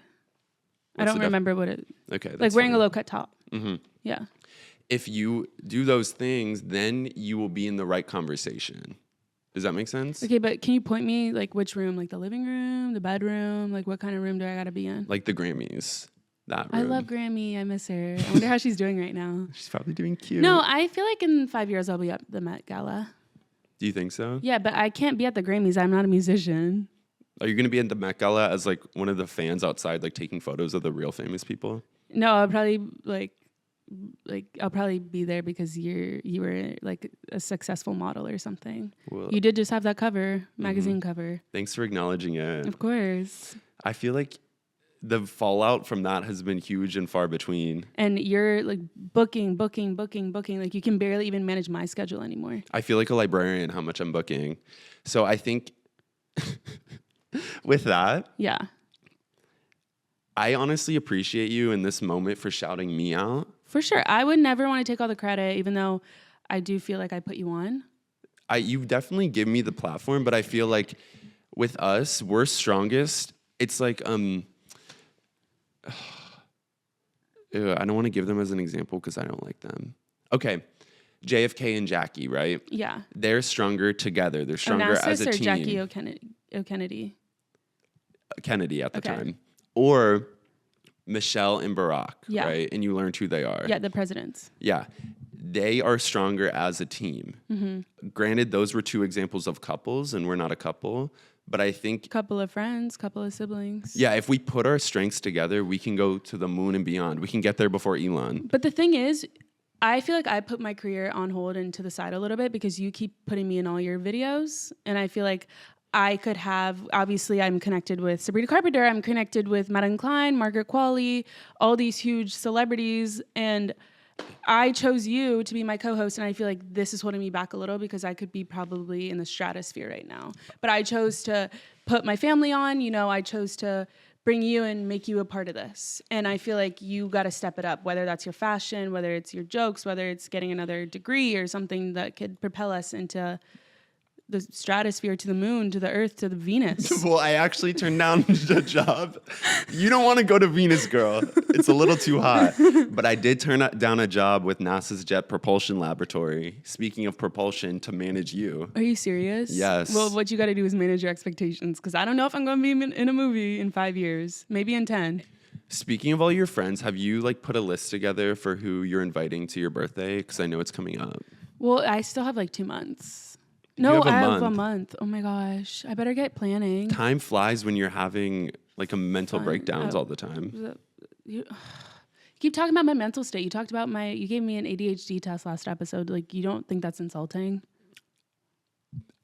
I What's don't the remember what it. Okay. Like that's wearing fine. a low cut top. Mm-hmm. Yeah. If you do those things, then you will be in the right conversation. Does that make sense? Okay, but can you point me like which room? Like the living room, the bedroom? Like what kind of room do I gotta be in? Like the Grammys. That room. I love Grammy. I miss her. I wonder how she's doing right now. She's probably doing cute. No, I feel like in 5 years I'll be at the Met Gala. Do you think so? Yeah, but I can't be at the Grammys. I'm not a musician. Are you going to be at the Met Gala as like one of the fans outside, like taking photos of the real famous people? No, I'll probably like I'll probably be there because you were like a successful model or something. Well, You did just have that cover, magazine cover. thanks for acknowledging it. Of course. I feel like the fallout from that has been huge and far between. And you're like booking. Like you can barely even manage my schedule anymore. I feel like a librarian how much I'm booking. So I think with that, Yeah. I honestly appreciate you in this moment for shouting me out. For sure. I would never want to take all the credit, even though I do feel like I put you on. You definitely give me the platform, but I feel like with us, we're strongest. It's like, I don't want to give them as an example because I don't like them. Okay. JFK and Jackie, right? Yeah. They're stronger together. They're stronger as a or team. Jackie O'Kennedy. Kennedy at the Okay. time. Or Michelle and Barack, Yeah. right? And you learned who they are. Yeah, the presidents. Yeah. They are stronger as a team. Mm-hmm. Granted, those were two examples of couples, and we're not a couple. But I think, Couple of friends, couple of siblings. yeah, if we put our strengths together, we can go to the moon and beyond. We can get there before Elon. But the thing is, I feel like I put my career on hold and to the side a little bit because you keep putting me in all your videos. And I feel like I could have, obviously I'm connected with Sabrina Carpenter, I'm connected with Madeline Klein, Margaret Qualley, all these huge celebrities. And I chose you to be my co-host, and I feel like this is holding me back a little because I could be probably in the stratosphere right now. But I chose to put my family on, I chose to bring you and make you a part of this. And I feel like you got to step it up, whether that's your fashion, whether it's your jokes, whether it's getting another degree or something that could propel us into the stratosphere, to the moon, to the earth, to the Venus. Well, I actually turned down the job. You don't want to go to Venus, girl. It's a little too hot. But I did turn down a job with NASA's Jet Propulsion Laboratory. Speaking of propulsion, to manage you. Are you serious? Yes. Well, what you got to do is manage your expectations, because I don't know if I'm going to be in a movie in 5 years, maybe in 10. Speaking of all your friends, have you put a list together for who you're inviting to your birthday? Because I know it's coming up. Well, I still have like 2 months. You No, have a I have a month. month. Oh my gosh. I better get planning. Time flies when you're having like a mental Fun. breakdowns Oh. all the time. You keep talking about my mental state. You gave me an ADHD test last episode. Like, you don't think that's insulting?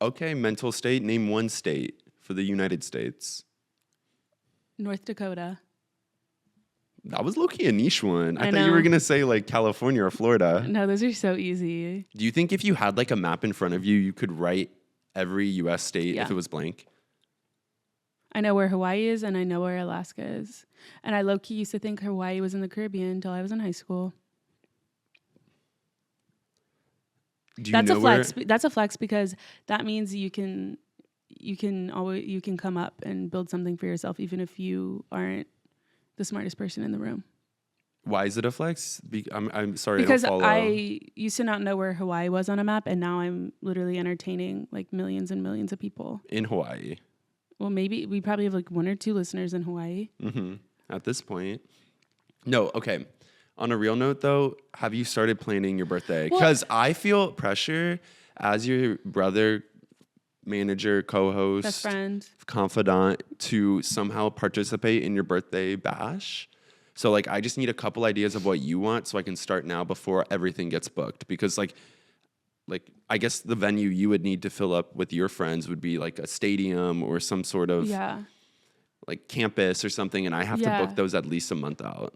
Okay, mental state. Name one state for the United States. North Dakota. That was low-key a niche one. I I thought you were know. going to say like California or Florida. No, those are so easy. Do you think if you had like a map in front of you, you could write every U.S. state Yeah. if it was blank? I know where Hawaii is and I know where Alaska is. And I low-key used to think Hawaii was in the Caribbean until I was in high school. Do you That's know a flex. where? That's a flex because that means you can come up and build something for yourself even if you aren't the smartest person in the room. Why is it a flex? I'm sorry, Because I don't follow. I used to not know where Hawaii was on a map, and now I'm literally entertaining like millions and millions of people. In Hawaii. Well, maybe we probably have like 1 or 2 listeners in Hawaii. Mm-hmm. At this point. No, okay. On a real note, though, have you started planning your birthday? Well- Because I feel pressure as your brother, manager, co-host, Best friend. confidant to somehow participate in your birthday bash. So, like, I just need a couple ideas of what you want so I can start now before everything gets booked. Because, like I guess the venue you would need to fill up with your friends would be like a stadium or some sort of Yeah. like campus or something, and I have to Yeah. book those at least a month out.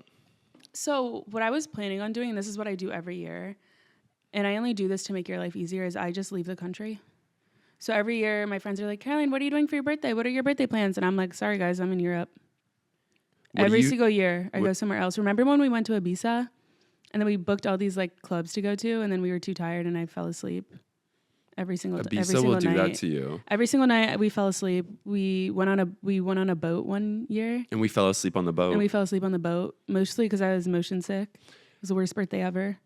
So what I was planning on doing, and this is what I do every year, and I only do this to make your life easier, is I just leave the country. So every year my friends are like, Caroline, what are you doing for your birthday? What are your birthday plans? And I'm like, sorry guys, I'm in Europe. What do Every you- single year I go somewhere else. Remember when we went to Ibiza and then we booked all these like clubs to go to and then we were too tired and I fell asleep every single Ibiza will do night. that to you. Every single night we fell asleep. We went on a boat one year And we fell asleep on the boat. and we fell asleep on the boat, mostly because I was motion sick. It was the worst birthday ever.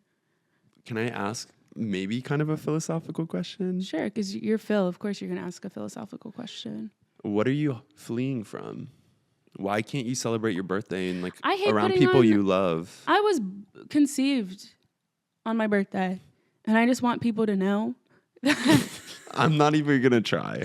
Can I ask maybe kind of a philosophical question? Sure, because you're Phil. Of course, you're going to ask a philosophical question. What are you fleeing from? Why can't you celebrate your birthday and like I hate around putting people on- you love? I was conceived on my birthday, and I just want people to know. I'm not even gonna try.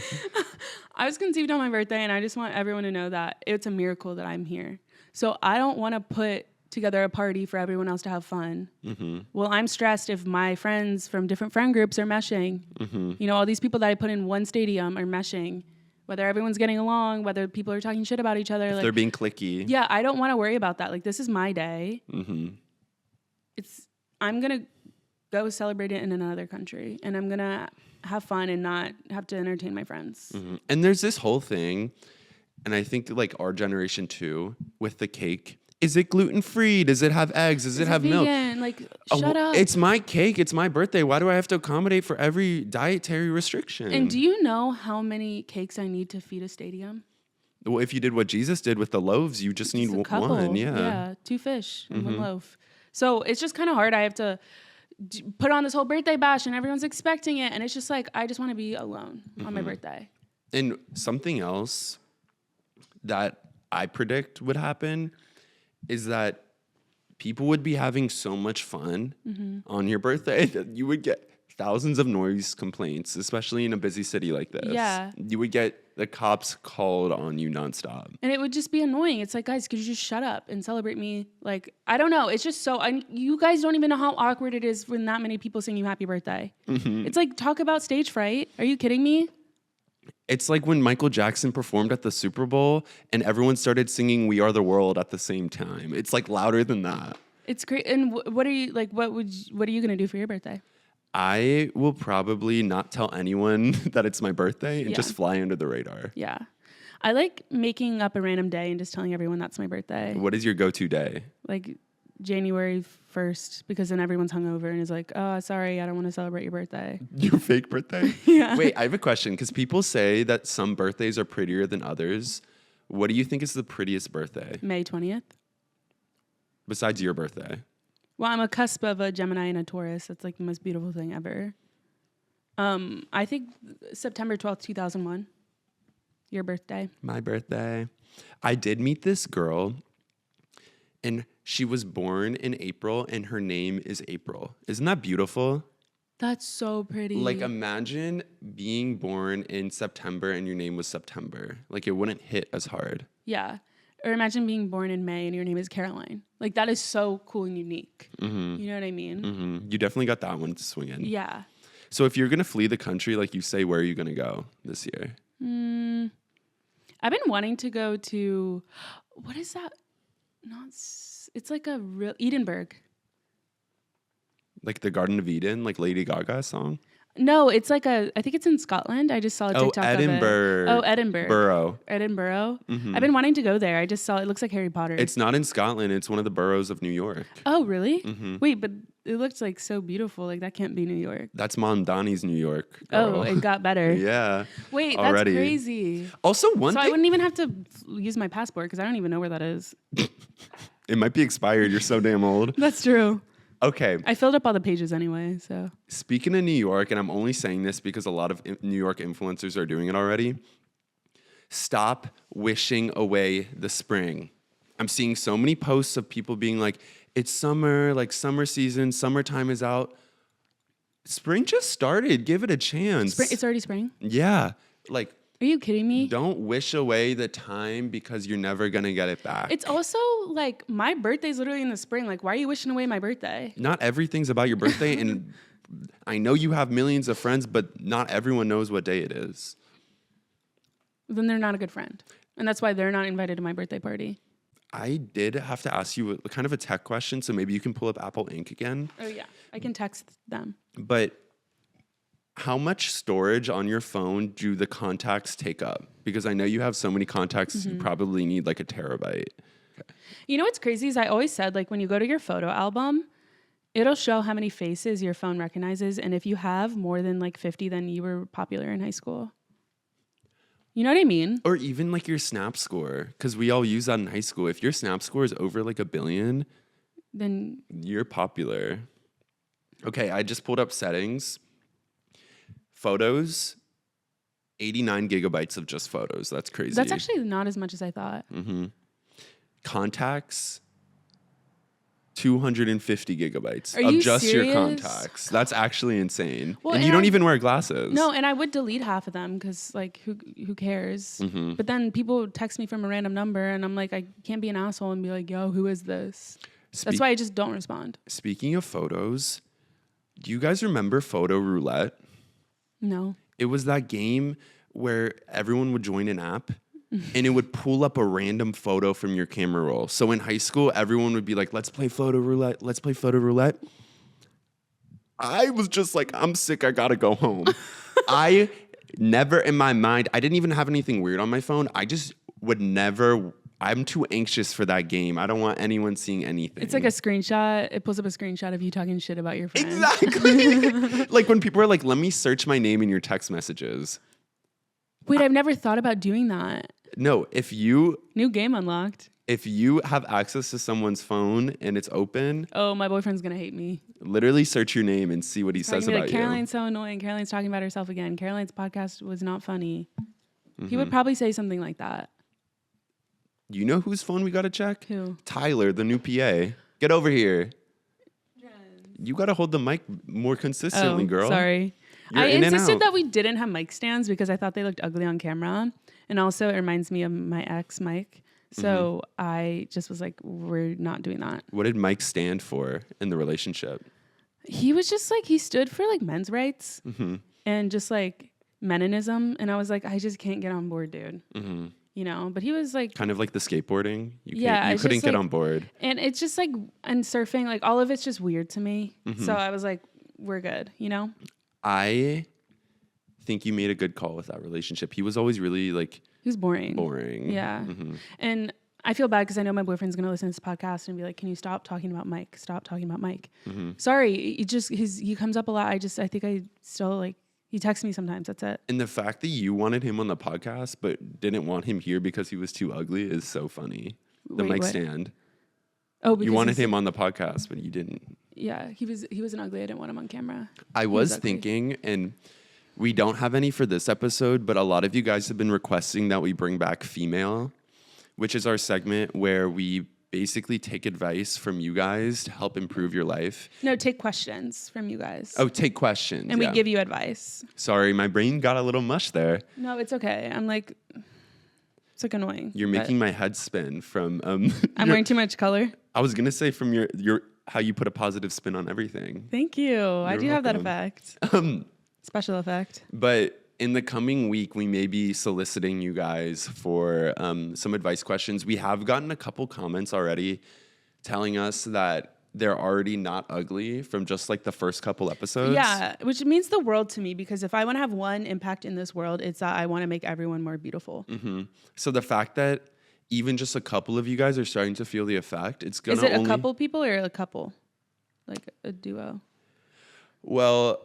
I was conceived on my birthday, and I just want everyone to know that it's a miracle that I'm here. So I don't want to put together a party for everyone else to have fun. Mm-hmm. Well, I'm stressed if my friends from different friend groups are meshing. Mm-hmm. You know, all these people that I put in one stadium are meshing. Whether everyone's getting along, whether people are talking shit about each other. If Like, they're being cliquey. yeah, I don't want to worry about that. Like, this is my day. Mm-hmm. I'm going to go celebrate it in another country, and I'm going to have fun and not have to entertain my friends. Mm-hmm. And there's this whole thing, and I think like our generation too, with the cake. Is it gluten-free? Does it have eggs? Does it have milk? Vegan? Like, Oh, shut up. It's my cake. It's my birthday. Why do I have to accommodate for every dietary restriction? And do you know how many cakes I need to feed a stadium? Well, if you did what Jesus did with the loaves, you just need Just a couple. one. Yeah. 2 fish and 1 loaf. So it's just kind of hard. I have to put on this whole birthday bash, and everyone's expecting it. And it's just like, I just want to be alone on my birthday. And something else that I predict would happen is that people would be having so much fun on your birthday that you would get thousands of noise complaints, especially in a busy city like this. Yeah. You would get the cops called on you nonstop. And it would just be annoying. It's like, guys, could you just shut up and celebrate me? Like, I don't know. It's just so, you guys don't even know how awkward it is when that many people sing you happy birthday. It's like, talk about stage fright. Are you kidding me? It's like when Michael Jackson performed at the Super Bowl and everyone started singing We Are the World at the same time. It's like louder than that. It's great. And what are you, like, what are you going to do for your birthday? I will probably not tell anyone that it's my birthday and Yeah. just fly under the radar. Yeah. I like making up a random day and just telling everyone that's my birthday. What is your go-to day? Like January 1st, because then everyone's hungover and is like, oh, sorry, I don't want to celebrate your birthday. Your fake birthday? Yeah. Wait, I have a question because people say that some birthdays are prettier than others. What do you think is the prettiest birthday May 20th. besides your birthday? Well, I'm a cusp of a Gemini and a Taurus. That's like the most beautiful thing ever. I think September 12th, 2001. Your birthday. My birthday. I did meet this girl and she was born in April and her name is April. Isn't that beautiful? That's so pretty. Like, imagine being born in September and your name was September. Like, it wouldn't hit as hard. Yeah. Or imagine being born in May and your name is Caroline. Like, that is so cool and unique. Mm-hmm. You know what I mean? Mm-hmm. You definitely got that one to swing in. Yeah. So if you're going to flee the country, like you say, where are you going to go this year? I've been wanting to go to, what is that? It's like a real, Edinburgh. Like the Garden of Eden, like Lady Gaga song? No, it's like I think it's in Scotland. I just saw a TikTok Edinburgh. of it. Oh, Edinburgh. Borough. Edinburgh. Mm-hmm. I've been wanting to go there. I just saw it looks like Harry Potter. It's not in Scotland. It's one of the boroughs of New York. Oh, really? Mm-hmm. Wait, but it looked like so beautiful. Like that can't be New York. That's Mom Donnie's New York. Girl. Oh, it got better. Yeah. Wait, already. That's crazy. Also, one thing. I wouldn't even have to use my passport because I don't even know where that is. It might be expired. You're so damn old. That's true. Okay. I filled up all the pages anyway, so. Speaking of New York, and I'm only saying this because a lot of New York influencers are doing it already, stop wishing away the spring. I'm seeing so many posts of people being like, it's summer, like summer season, summertime is out. Spring just started. Give it a chance. It's already spring? Yeah. Like, are you kidding me? don't wish away the time because you're never going to get it back. It's also like my birthday's literally in the spring. Like, why are you wishing away my birthday? Not everything's about your birthday. And I know you have millions of friends, but not everyone knows what day it is. Then they're not a good friend. And that's why they're not invited to my birthday party. I did have to ask you kind of a tech question, so maybe you can pull up Apple Inc. again. Oh, yeah. I can text them. But how much storage on your phone do the contacts take up? Because I know you have so many contacts, you probably need like a terabyte. Okay. You know what's crazy is I always said, like, when you go to your photo album, it'll show how many faces your phone recognizes. And if you have more than like 50, then you were popular in high school. You know what I mean? Or even like your Snap score, because we all use that in high school. If your Snap score is over like 1 billion, then you're popular. Okay, I just pulled up settings. Photos, 89 gigabytes of just photos. That's crazy. That's actually not as much as I thought. Mm-hmm. Contacts, 250 gigabytes Are of you just serious? your contacts. That's actually insane. Well, and you don't even wear glasses. No, and I would delete half of them because, like, who cares? Mm-hmm. But then people text me from a random number, and I'm like, I can't be an asshole and be like, yo, who is this? That's why I just don't respond. Speaking of photos, do you guys remember Photo Roulette? No. It was that game where everyone would join an app and it would pull up a random photo from your camera roll. So in high school, everyone would be like, let's play Photo Roulette. Let's play Photo Roulette. I was just like, I'm sick. I got to go home. I never in my mind, I didn't even have anything weird on my phone. I just would never, I'm too anxious for that game. I don't want anyone seeing anything. It's like a screenshot. It pulls up a screenshot of you talking shit about your friend. Exactly. Like when people are like, let me search my name in your text messages. Wait, I've never thought about doing that. No, New game unlocked. if you have access to someone's phone and it's open, Oh, my boyfriend's going to hate me. literally search your name and see what he says Like, about you. Caroline's so annoying. Caroline's talking about herself again. Caroline's podcast was not funny. He would probably say something like that. You know whose phone we got to check? Who? Tyler, the new PA. Get over here. You got to hold the mic more consistently, girl. Sorry. You're I in and insisted out. that we didn't have mic stands because I thought they looked ugly on camera. And also, it reminds me of my ex, Mike. So I just was like, we're not doing that. What did Mike stand for in the relationship? He was just like, he stood for like men's rights and just like meninism. And I was like, I just can't get on board, dude. You know, but he was like, Kind of like the skateboarding. You it's couldn't just, get like- on board. and it's just like, and surfing, like all of it's just weird to me. So I was like, we're good, you know? I think you made a good call with that relationship. He was always really like He was boring. Yeah. And I feel bad because I know my boyfriend's going to listen to this podcast and be like, can you stop talking about Mike? Stop talking about Mike. Sorry. He comes up a lot. I think I still like, he texts me sometimes. That's it. And the fact that you wanted him on the podcast but didn't want him here because he was too ugly is so funny. The Wait, mic what? stand. Oh, You because wanted he's- him on the podcast, but you didn't. Yeah, he wasn't ugly. I didn't want him on camera. I was was ugly. thinking, and we don't have any for this episode, but a lot of you guys have been requesting that we bring back Female, which is our segment where we basically take advice from you guys to help improve your life. No, take questions from you guys. Oh, take questions. And we give you advice. Sorry, my brain got a little mush there. No, it's okay. I'm like, it's like annoying. You're making my head spin from... I'm wearing too much color. I was going to say from your how you put a positive spin on everything. Thank you. I do have that effect. Special effect. But in the coming week, we may be soliciting you guys for some advice questions. We have gotten a couple comments already telling us that they're already not ugly from just like the first couple episodes. Yeah, which means the world to me, because if I want to have one impact in this world, it's that I want to make everyone more beautiful. Mm-hmm. So the fact that even just a couple of you guys are starting to feel the effect, it's going to Is it a couple people or a couple? Like a duo? Well,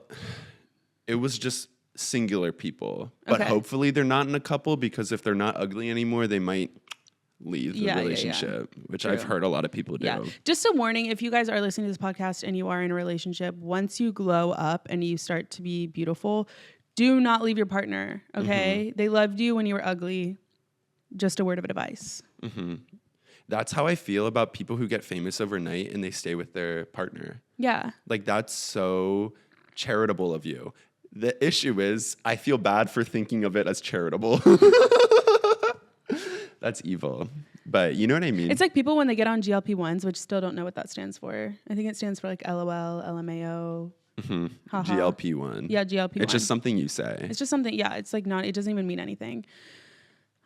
it was just singular people. But hopefully they're not in a couple, because if they're not ugly anymore, they might leave the relationship, which I've heard a lot of people do. Yeah. Just a warning, if you guys are listening to this podcast and you are in a relationship, once you glow up and you start to be beautiful, do not leave your partner, okay? They loved you when you were ugly. Just a word of advice. That's how I feel about people who get famous overnight and they stay with their partner. Yeah. Like, that's so charitable of you. The issue is, I feel bad for thinking of it as charitable. That's evil. But you know what I mean? It's like people when they get on GLP-1s, which still don't know what that stands for. I think it stands for like LOL, LMAO. GLP-1. Yeah, GLP-1. It's just something you say. It's just something, yeah, it's like not, it doesn't even mean anything.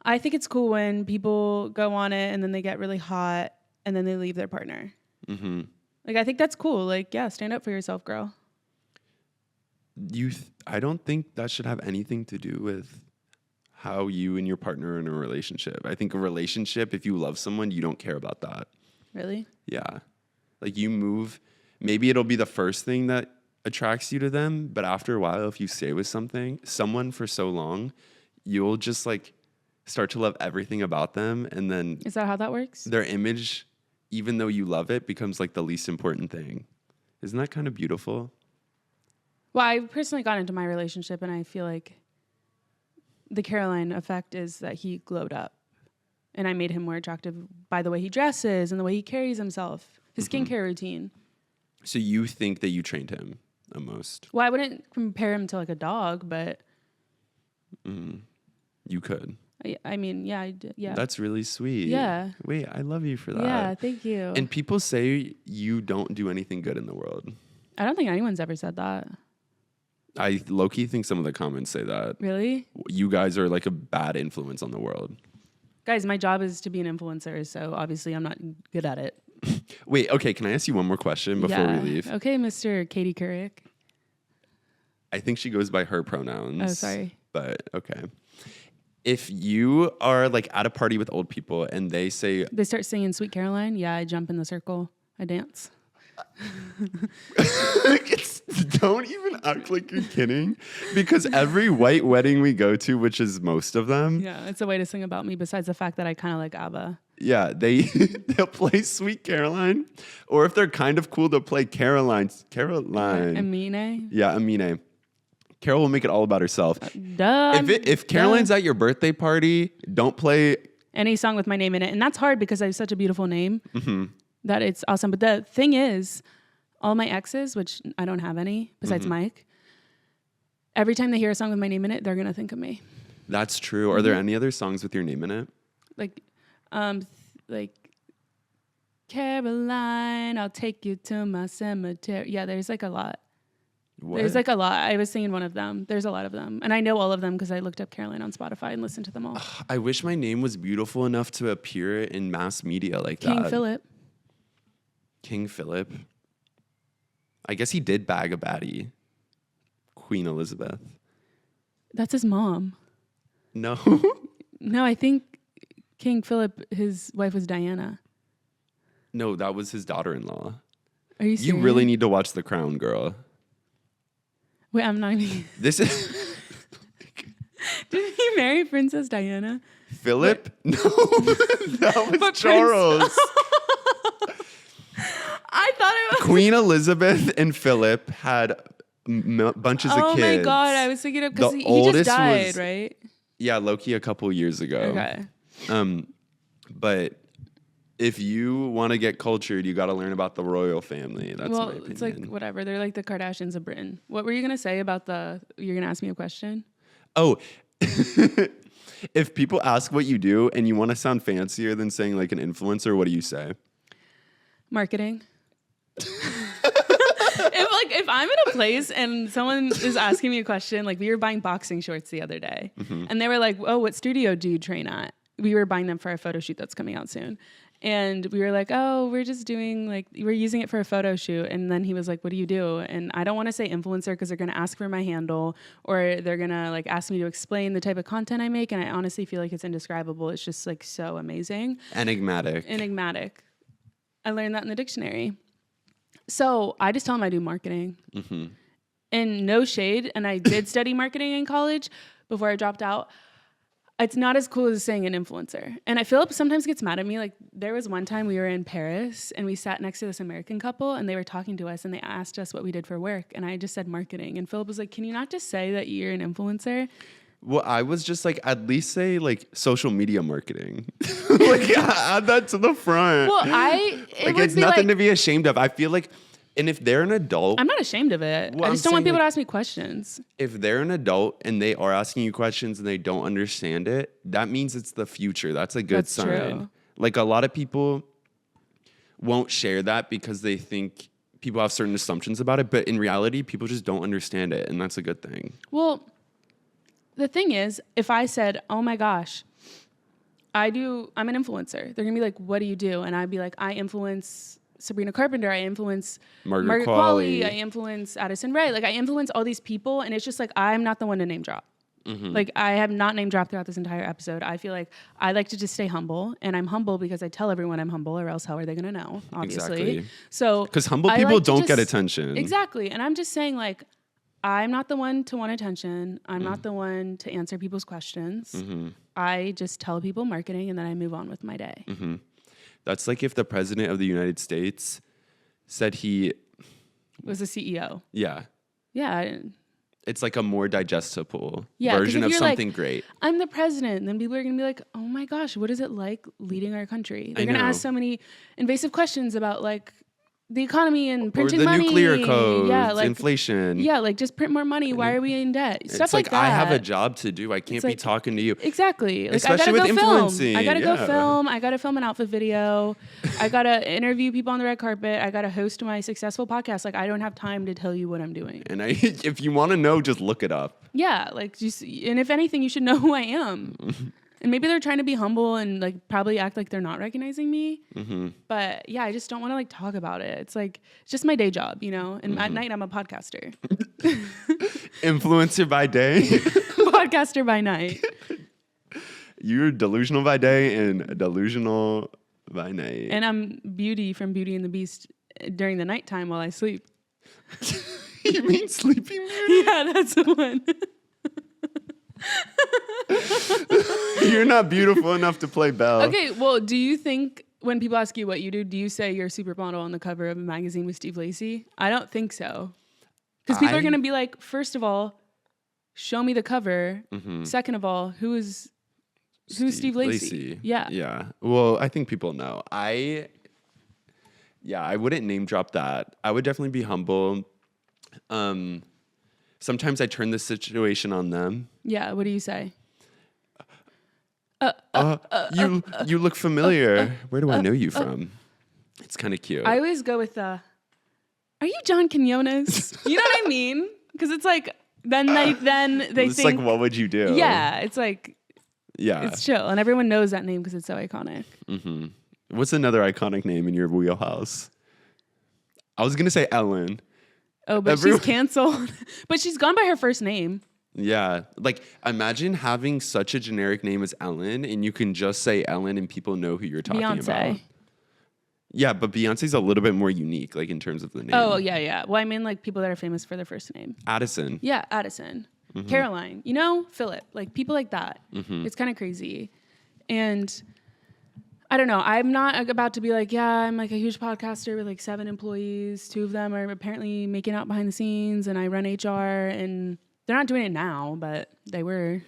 I think it's cool when people go on it and then they get really hot and then they leave their partner. Like, I think that's cool. Like, yeah, stand up for yourself, girl. I don't think that should have anything to do with how you and your partner are in a relationship. I think a relationship, if you love someone, you don't care about that. Really? Yeah. Like, you move, maybe it'll be the first thing that attracts you to them, but after a while, if you stay with someone for so long, you'll just like start to love everything about them. And then is that how that works? Their image, even though you love it, becomes like the least important thing. Isn't that kind of beautiful? Well, I personally got into my relationship and I feel like the Caroline effect is that he glowed up and I made him more attractive by the way he dresses and the way he carries himself, his skincare routine. So you think that you trained him almost? Well, I wouldn't compare him to like a dog, but you could. I mean, yeah, I did, yeah. That's really sweet. Yeah. Wait, I love you for that. Yeah, thank you. And people say you don't do anything good in the world. I don't think anyone's ever said that. I low-key think some of the comments say that. Really? You guys are like a bad influence on the world. Guys, my job is to be an influencer, so obviously I'm not good at it. Wait, okay, can I ask you one more question before we leave? Okay, Mr. Katie Couric. I think she goes by her pronouns. Oh, sorry. But okay. If you are like at a party with old people and they say... They start singing Sweet Caroline, yeah, I jump in the circle. I dance. Don't even act like you're kidding, because every white wedding we go to, which is most of them, yeah, it's a way to sing about me besides the fact that I kind of like ABBA. Yeah, they'll play Sweet Caroline, or if they're kind of cool, they'll play Caroline. Amine. Yeah, Amine. Carol will make it all about herself. Duh. If Caroline's at your birthday party, don't play any song with my name in it, and that's hard because I have such a beautiful name. That it's awesome. But the thing is, all my exes, which I don't have any besides Mike, every time they hear a song with my name in it, they're going to think of me. That's true. Are there any other songs with your name in it? Like Caroline, I'll take you to my cemetery. Yeah, there's like a lot. What? There's like a lot. I was singing one of them. There's a lot of them. And I know all of them because I looked up Caroline on Spotify and listened to them all. I wish my name was beautiful enough to appear in mass media like that. King Phillip. King Phillip. I guess he did bag a baddie. Queen Elizabeth. That's his mom. No. No, I think King Phillip, his wife was Diana. No, that was his daughter-in-law. Are you serious? You really need to watch The Crown, girl. Wait, I'm not even... This is... Did he marry Princess Diana? Philip? No, that was but Charles. I thought it was... Queen Elizabeth and Philip had bunches of kids. Oh my God, I was thinking of... Because he just died, right? Yeah, low-key a couple years ago. Okay. But if you want to get cultured, you got to learn about the royal family. That's my opinion. It's like whatever. They're like the Kardashians of Britain. What were you gonna say about you're gonna ask me a question? Oh, if people ask what you do and you want to sound fancier than saying like an influencer, what do you say? Marketing. If I'm in a place and someone is asking me a question, like we were buying boxing shorts the other day, and they were like, "Oh, what studio do you train at?" We were buying them for a photo shoot that's coming out soon. And we were like, "Oh, we're just doing we're using it for a photo shoot." And then he was like, "What do you do?" And I don't want to say influencer because they're going to ask for my handle or they're going to ask me to explain the type of content I make. And I honestly feel like it's indescribable. It's just so amazing. Enigmatic. I learned that in the dictionary. So I just tell them I do marketing. And no shade. And I did study marketing in college before I dropped out. It's not as cool as saying an influencer. And Phillip sometimes gets mad at me. Like there was one time we were in Paris and we sat next to this American couple and they were talking to us and they asked us what we did for work. And I just said marketing. And Phillip was like, "Can you not just say that you're an influencer?" Well, I was just at least say social media marketing. Add that to the front. Well, it's nothing to be ashamed of. I feel like, and if they're an adult, I'm not ashamed of it. Well, I just don't want people to ask me questions. If they're an adult and they are asking you questions and they don't understand it, that means it's the future. That's a good sign. True. A lot of people won't share that because they think people have certain assumptions about it, but in reality, people just don't understand it, and that's a good thing. Well, the thing is, if I said, "Oh my gosh, I'm an influencer," they're gonna be like, "What do you do?" And I'd be like, "I influence Sabrina Carpenter, I influence Margaret Qualley, I influence Addison Rae. I influence all these people," and it's just I'm not the one to name drop. I have not name dropped throughout this entire episode. I feel like I like to just stay humble, and I'm humble because I tell everyone I'm humble, or else how are they gonna know? Obviously. Exactly. So because humble people don't get attention. Exactly, and I'm just saying I'm not the one to want attention. I'm not the one to answer people's questions. I just tell people marketing and then I move on with my day. That's like if the president of the United States said he was a CEO. Yeah. Yeah. It's a more digestible version of something great. "I'm the president." And then people are going to be like, "Oh my gosh, what is it like leading our country?" They're going to ask so many invasive questions about the economy and printing money. Or the nuclear codes, inflation. Yeah, just print more money. Why are we in debt? Stuff like that. I have a job to do. I can't be talking to you. Exactly. Especially with influencing. I gotta go film. I gotta film an outfit video. I gotta interview people on the red carpet. I gotta host my successful podcast. I don't have time to tell you what I'm doing. And if you want to know, just look it up. Yeah, and if anything, you should know who I am. And maybe they're trying to be humble and probably act like they're not recognizing me. But yeah, I just don't want to talk about it. It's it's just my day job, And at night I'm a podcaster. Influencer by day. Podcaster by night. You're delusional by day and delusional by night. And I'm Beauty from Beauty and the Beast during the nighttime while I sleep. You mean Sleeping Beauty? Yeah, that's the one. You're not beautiful enough to play Belle. Okay, well, do you think when people ask you what you do you say you're a supermodel on the cover of a magazine with Steve Lacy? I don't think so. Because people are going to be like, first of all, show me the cover. Second of all, who's Steve Lacy? Yeah. Yeah. Well, I think people know. I wouldn't name drop that. I would definitely be humble. Sometimes I turn the situation on them. Yeah, what do you say? You look familiar. Where do I know you from? It's kind of cute. I always go with are you John Quinones? You know what I mean? Because it's then they it's think what would you do? Yeah, it's yeah, it's chill, and everyone knows that name because it's so iconic. What's another iconic name in your wheelhouse? I was gonna say Ellen. Oh, but she's canceled. But she's gone by her first name. Yeah. Imagine having such a generic name as Ellen and you can just say Ellen and people know who you're talking about. Yeah, but Beyonce's a little bit more unique, in terms of the name. Oh, yeah. Well, I mean, people that are famous for their first name. Addison. Yeah, Addison. Caroline. Phillip. People like that. It's kind of crazy. And I don't know. I'm not about to be I'm a huge podcaster with 7 employees. 2 of them are apparently making out behind the scenes, and I run HR, and they're not doing it now, but they were.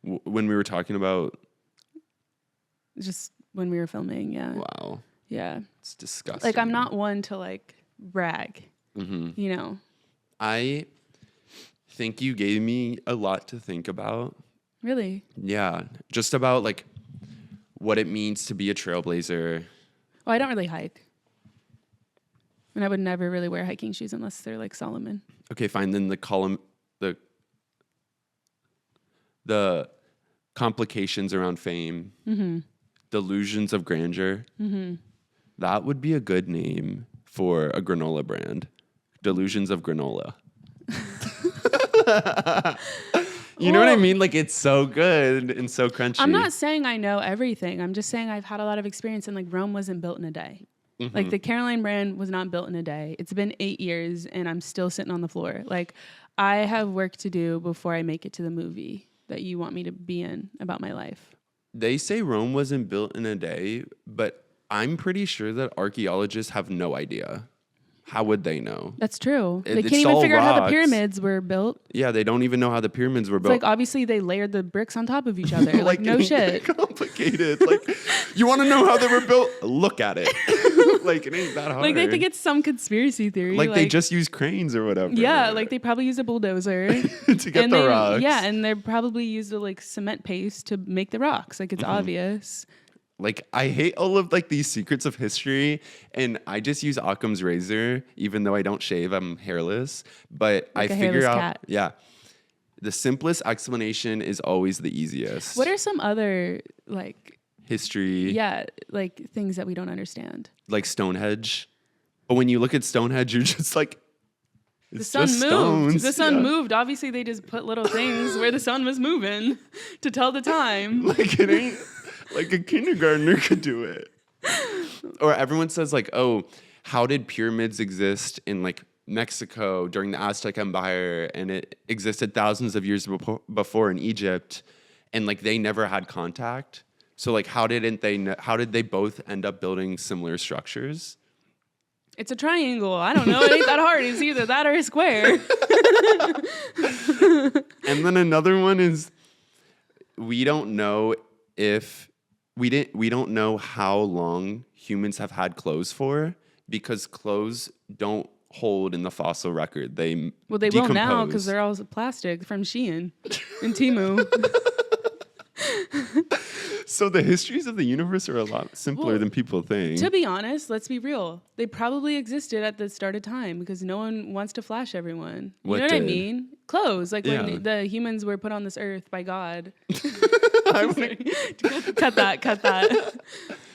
When we were talking about just when we were filming. Yeah. Wow. Yeah. It's disgusting. Like, I'm not one to like brag, you know? I think you gave me a lot to think about. Really? Yeah. Just about like what it means to be a trailblazer. Well, I don't really hike. And I would never really wear hiking shoes unless they're like Solomon. Okay, fine. Then the complications around fame, delusions of grandeur. That would be a good name for a granola brand. Delusions of granola. You know what I mean? Like, it's so good and so crunchy. I'm not saying I know everything. I'm just saying I've had a lot of experience, and like Rome wasn't built in a day. Like the Caroline brand was not built in a day. It's been 8 years and I'm still sitting on the floor. Like, I have work to do before I make it to the movie that you want me to be in about my life. They say Rome wasn't built in a day, but I'm pretty sure that archaeologists have no idea. How would they know? That's true. They It's can't even all figure out how the rocks. pyramids were built. Yeah, they don't even know how the pyramids were It's built. like, obviously they layered the bricks on top of each other. Like, no it ain't shit. that complicated. Like, you want to know how they were built? Look at it. Like, it ain't that hard. Like, they think it's some conspiracy theory. like they just use cranes or whatever. Yeah, like they probably used a bulldozer to get the rocks. Yeah, and they probably used a like cement paste to make the rocks. Like, it's obvious. Like, I hate all of like these secrets of history, and I just use Occam's razor, even though I don't shave. I'm hairless, but Like I a figure hairless out. cat. Yeah, the simplest explanation is always the easiest. What are some other like history? like things that we don't understand? Like Stonehenge. But when you look at Stonehenge, you're just like, The it's sun just moved. stones. The sun Yeah. moved. Obviously, they just put little things where the sun was moving to tell the time. Like, it ain't like a kindergartner could do it. Or everyone says like, oh, how did pyramids exist in like Mexico during the Aztec Empire, and it existed thousands of years before in Egypt, and like they never had contact. So like, how did they both end up building similar structures? It's a triangle. I don't know. It ain't that hard. It's either that or a square. And then another one is we don't know how long humans have had clothes for, because clothes don't hold in the fossil record. They Well, they will now because they're all plastic from Shein and Temu. So the histories of the universe are a lot simpler than people think. To be honest, let's be real. They probably existed at the start of time because no one wants to flash everyone. You What know what I did? mean? Clothes. Like Yeah. when the humans were put on this earth by God. I Cut that.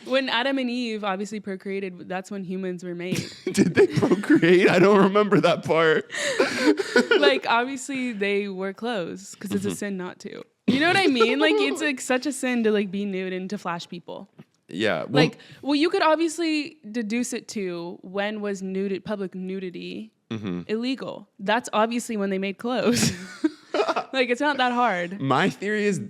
When Adam and Eve obviously procreated, that's when humans were made. Did they procreate? I don't remember that part. Like, obviously they wore clothes because it's a sin not to. You know what I mean? Like, it's like such a sin to like be nude and to flash people. Yeah. Well, you could obviously deduce it to when was public nudity illegal. That's obviously when they made clothes. Like, it's not that hard. My theory is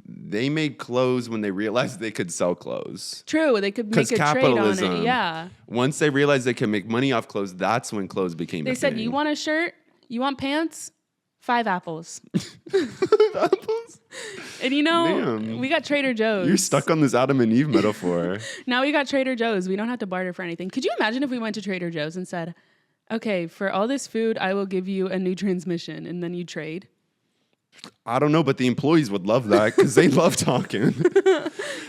they made clothes when they realized they could sell clothes. True, they could make a capitalism. trade on it. Yeah. Once they realized they could make money off clothes, that's when clothes became They a said, thing. you want a shirt? You want pants? 5 apples. apples? And you know, Damn. we got Trader Joe's. You're stuck on this Adam and Eve metaphor. Now we got Trader Joe's. We don't have to barter for anything. Could you imagine if we went to Trader Joe's and said, okay, for all this food, I will give you a new transmission, and then you trade? I don't know, but the employees would love that because they love talking.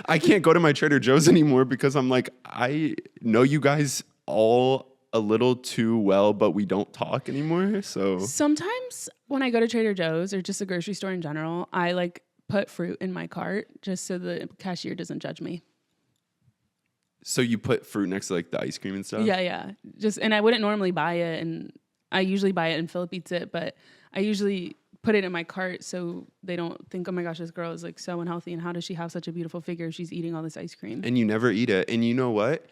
I can't go to my Trader Joe's anymore because I'm like, I know you guys all a little too well, but we don't talk anymore. So Sometimes when I go to Trader Joe's or just a grocery store in general, I like put fruit in my cart just so the cashier doesn't judge me. So you put fruit next to like the ice cream and stuff? Yeah. And I wouldn't normally buy it, and I usually buy it and Phillip eats it, but I usually put it in my cart so they don't think, oh my gosh, this girl is like so unhealthy, and how does she have such a beautiful figure if she's eating all this ice cream? And you never eat it. And you know what?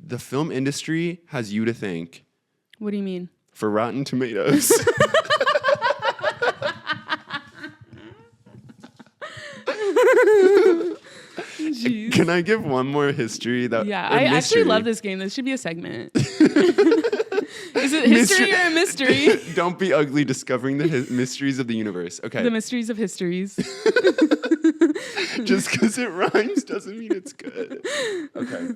The film industry has you to thank What do you mean? for Rotten Tomatoes. Jeez. Can I give one more history? Yeah, I actually love this game. This should be a segment. Is Is it history or a mystery? Don't be ugly. Discovering the mysteries of the universe. Okay. The mysteries of histories. Just because it rhymes doesn't mean it's good. Okay.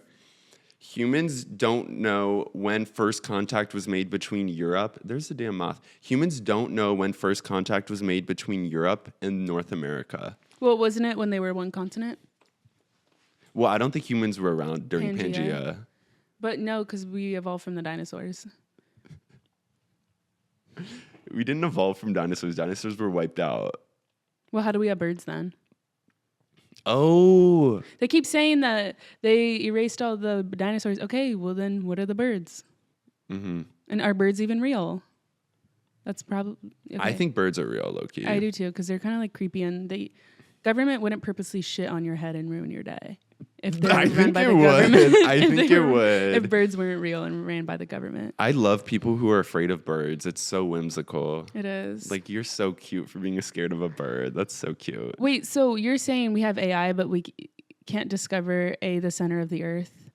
Humans don't know when first contact was made between Europe. There's the damn moth. Humans don't know when first contact was made between Europe and North America. Well, wasn't it when they were one continent? Well, I don't think humans were around during Pangea. Pangea. But no, because we evolved from the dinosaurs. We didn't evolve from dinosaurs. Dinosaurs were wiped out. Well, how do we have birds then? Oh. They keep saying that they erased all the dinosaurs. Okay, well then what are the birds? Mm-hmm. And are birds even real? That's probably... Okay. I think birds are real, low-key. I do too, because they're kind of like creepy, and the government wouldn't purposely shit on your head and ruin your day. If they were run by the government. I think it would. If birds weren't real and ran by the government. I love people who are afraid of birds. It's so whimsical. It is. Like, you're so cute for being scared of a bird. That's so cute. Wait, so you're saying we have AI, but we can't discover A, the center of the earth,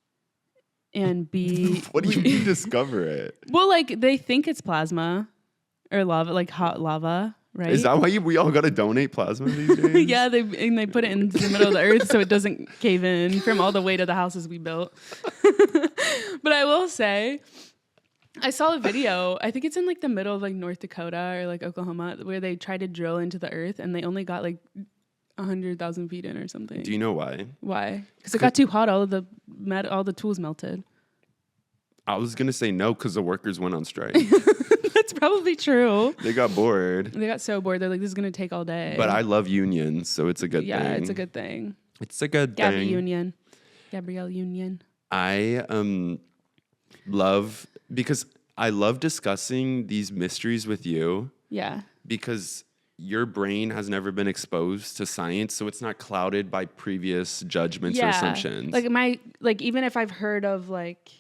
and B... What do you mean discover it? Well, like, they think it's plasma or lava, like hot lava, right? Is that why we all got to donate plasma these days? Yeah, they put it in the middle of the earth so it doesn't cave in from all the weight of the houses we built. But I will say, I saw a video, I think it's in like the middle of like North Dakota or like Oklahoma, where they tried to drill into the earth and they only got like 100,000 feet in or something. Do you know why? Why? Because it got too hot, all the tools melted. I was going to say no because the workers went on strike. That's probably true. They got bored. They got so bored. They're like, this is going to take all day. But I love unions, so it's a good thing. Yeah, it's a good thing. It's a good thing. Gabrielle Union. I love, because I love discussing these mysteries with you. Yeah. Because your brain has never been exposed to science, so it's not clouded by previous judgments or assumptions. Like even if I've heard of like,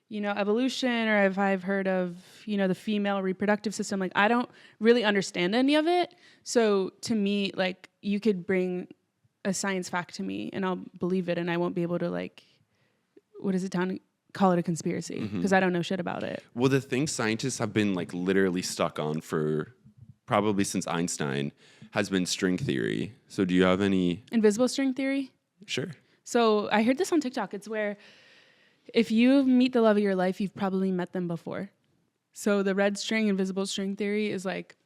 you know, evolution, or if I've heard of, you know, the female reproductive system, like I don't really understand any of it. So to me, like you could bring a science fact to me and I'll believe it, and I won't be able to like, call it a conspiracy because I don't know shit about it. Well, the thing scientists have been like literally stuck on for probably since Einstein has been string theory. So do you have any? Invisible string theory? Sure. So I heard this on TikTok. It's where if you meet the love of your life, you've probably met them before. So the red string, invisible string theory is like,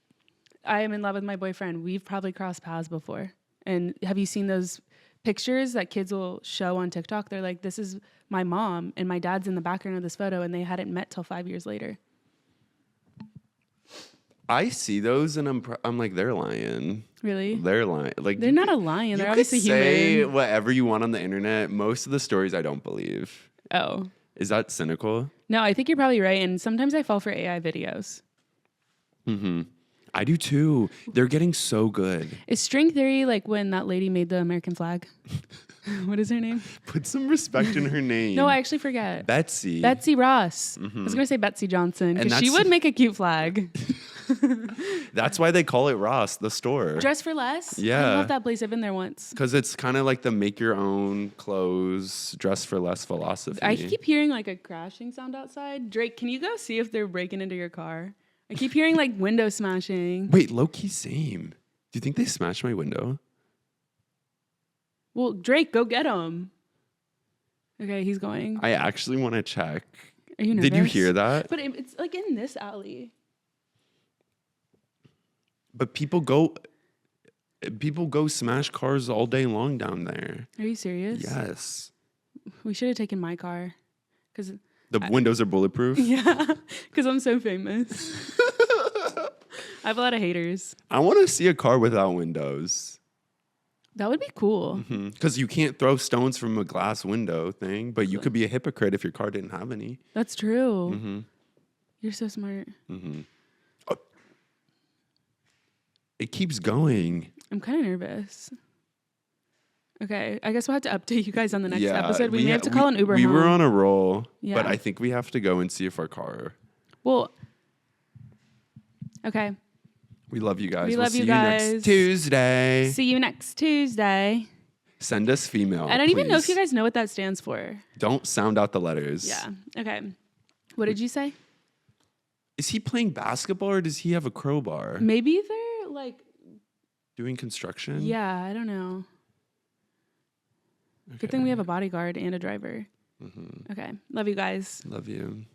I am in love with my boyfriend. We've probably crossed paths before. And have you seen those pictures that kids will show on TikTok? They're like, this is my mom and my dad's in the background of this photo, and they hadn't met till 5 years later. I see those and I'm like, they're lying. Really? They're lying. Like They're not a lion. They're you obviously could say human. whatever you want on the internet. Most of the stories I don't believe. Oh. Is that cynical? No, I think you're probably right. And sometimes I fall for AI videos. Mm-hmm. I do too. They're getting so good. Is string theory like when that lady made the American flag? What is her name? Put some respect in her name. No, I actually forget. Betsy. Betsy Ross. I was going to say Betsy Johnson because she would make a cute flag. That's why they call it Ross, the store. Dress for Less? Yeah. I love that place. I've been there once. Because it's kind of like the make your own clothes, dress for less philosophy. I keep hearing like a crashing sound outside. Drake, can you go see if they're breaking into your car? I keep hearing like window smashing. Wait, low-key same. Do you think they smashed my window? Well, Drake, go get him. Okay, he's going. I actually want to check. Are you nervous? Did you hear that? But it's like in this alley. But people go smash cars all day long down there. Are you serious? Yes. We should have taken my car. Because the windows are bulletproof? yeah, because I'm so famous. I have a lot of haters. I want to see a car without windows. That would be cool. Because you can't throw stones from a glass window thing, but you could be a hypocrite if your car didn't have any. That's true. You're so smart. Oh. It keeps going. I'm kind of nervous. Okay, I guess we'll have to update you guys on the next episode. We may have to call an Uber We home. were on a roll, Yeah. but I think we have to go and see if our car... Well, okay. We love you guys. We We'll love see you you next guys. Tuesday. See you next Tuesday. Send us female. I don't even know if please. you guys know what that stands for. Don't sound out the letters. Yeah. Okay. What did you say? Is he playing basketball or does he have a crowbar? Maybe they're like Doing construction? Yeah, I don't know. Good thing we have a bodyguard and a driver. Okay. Love you guys. Love you.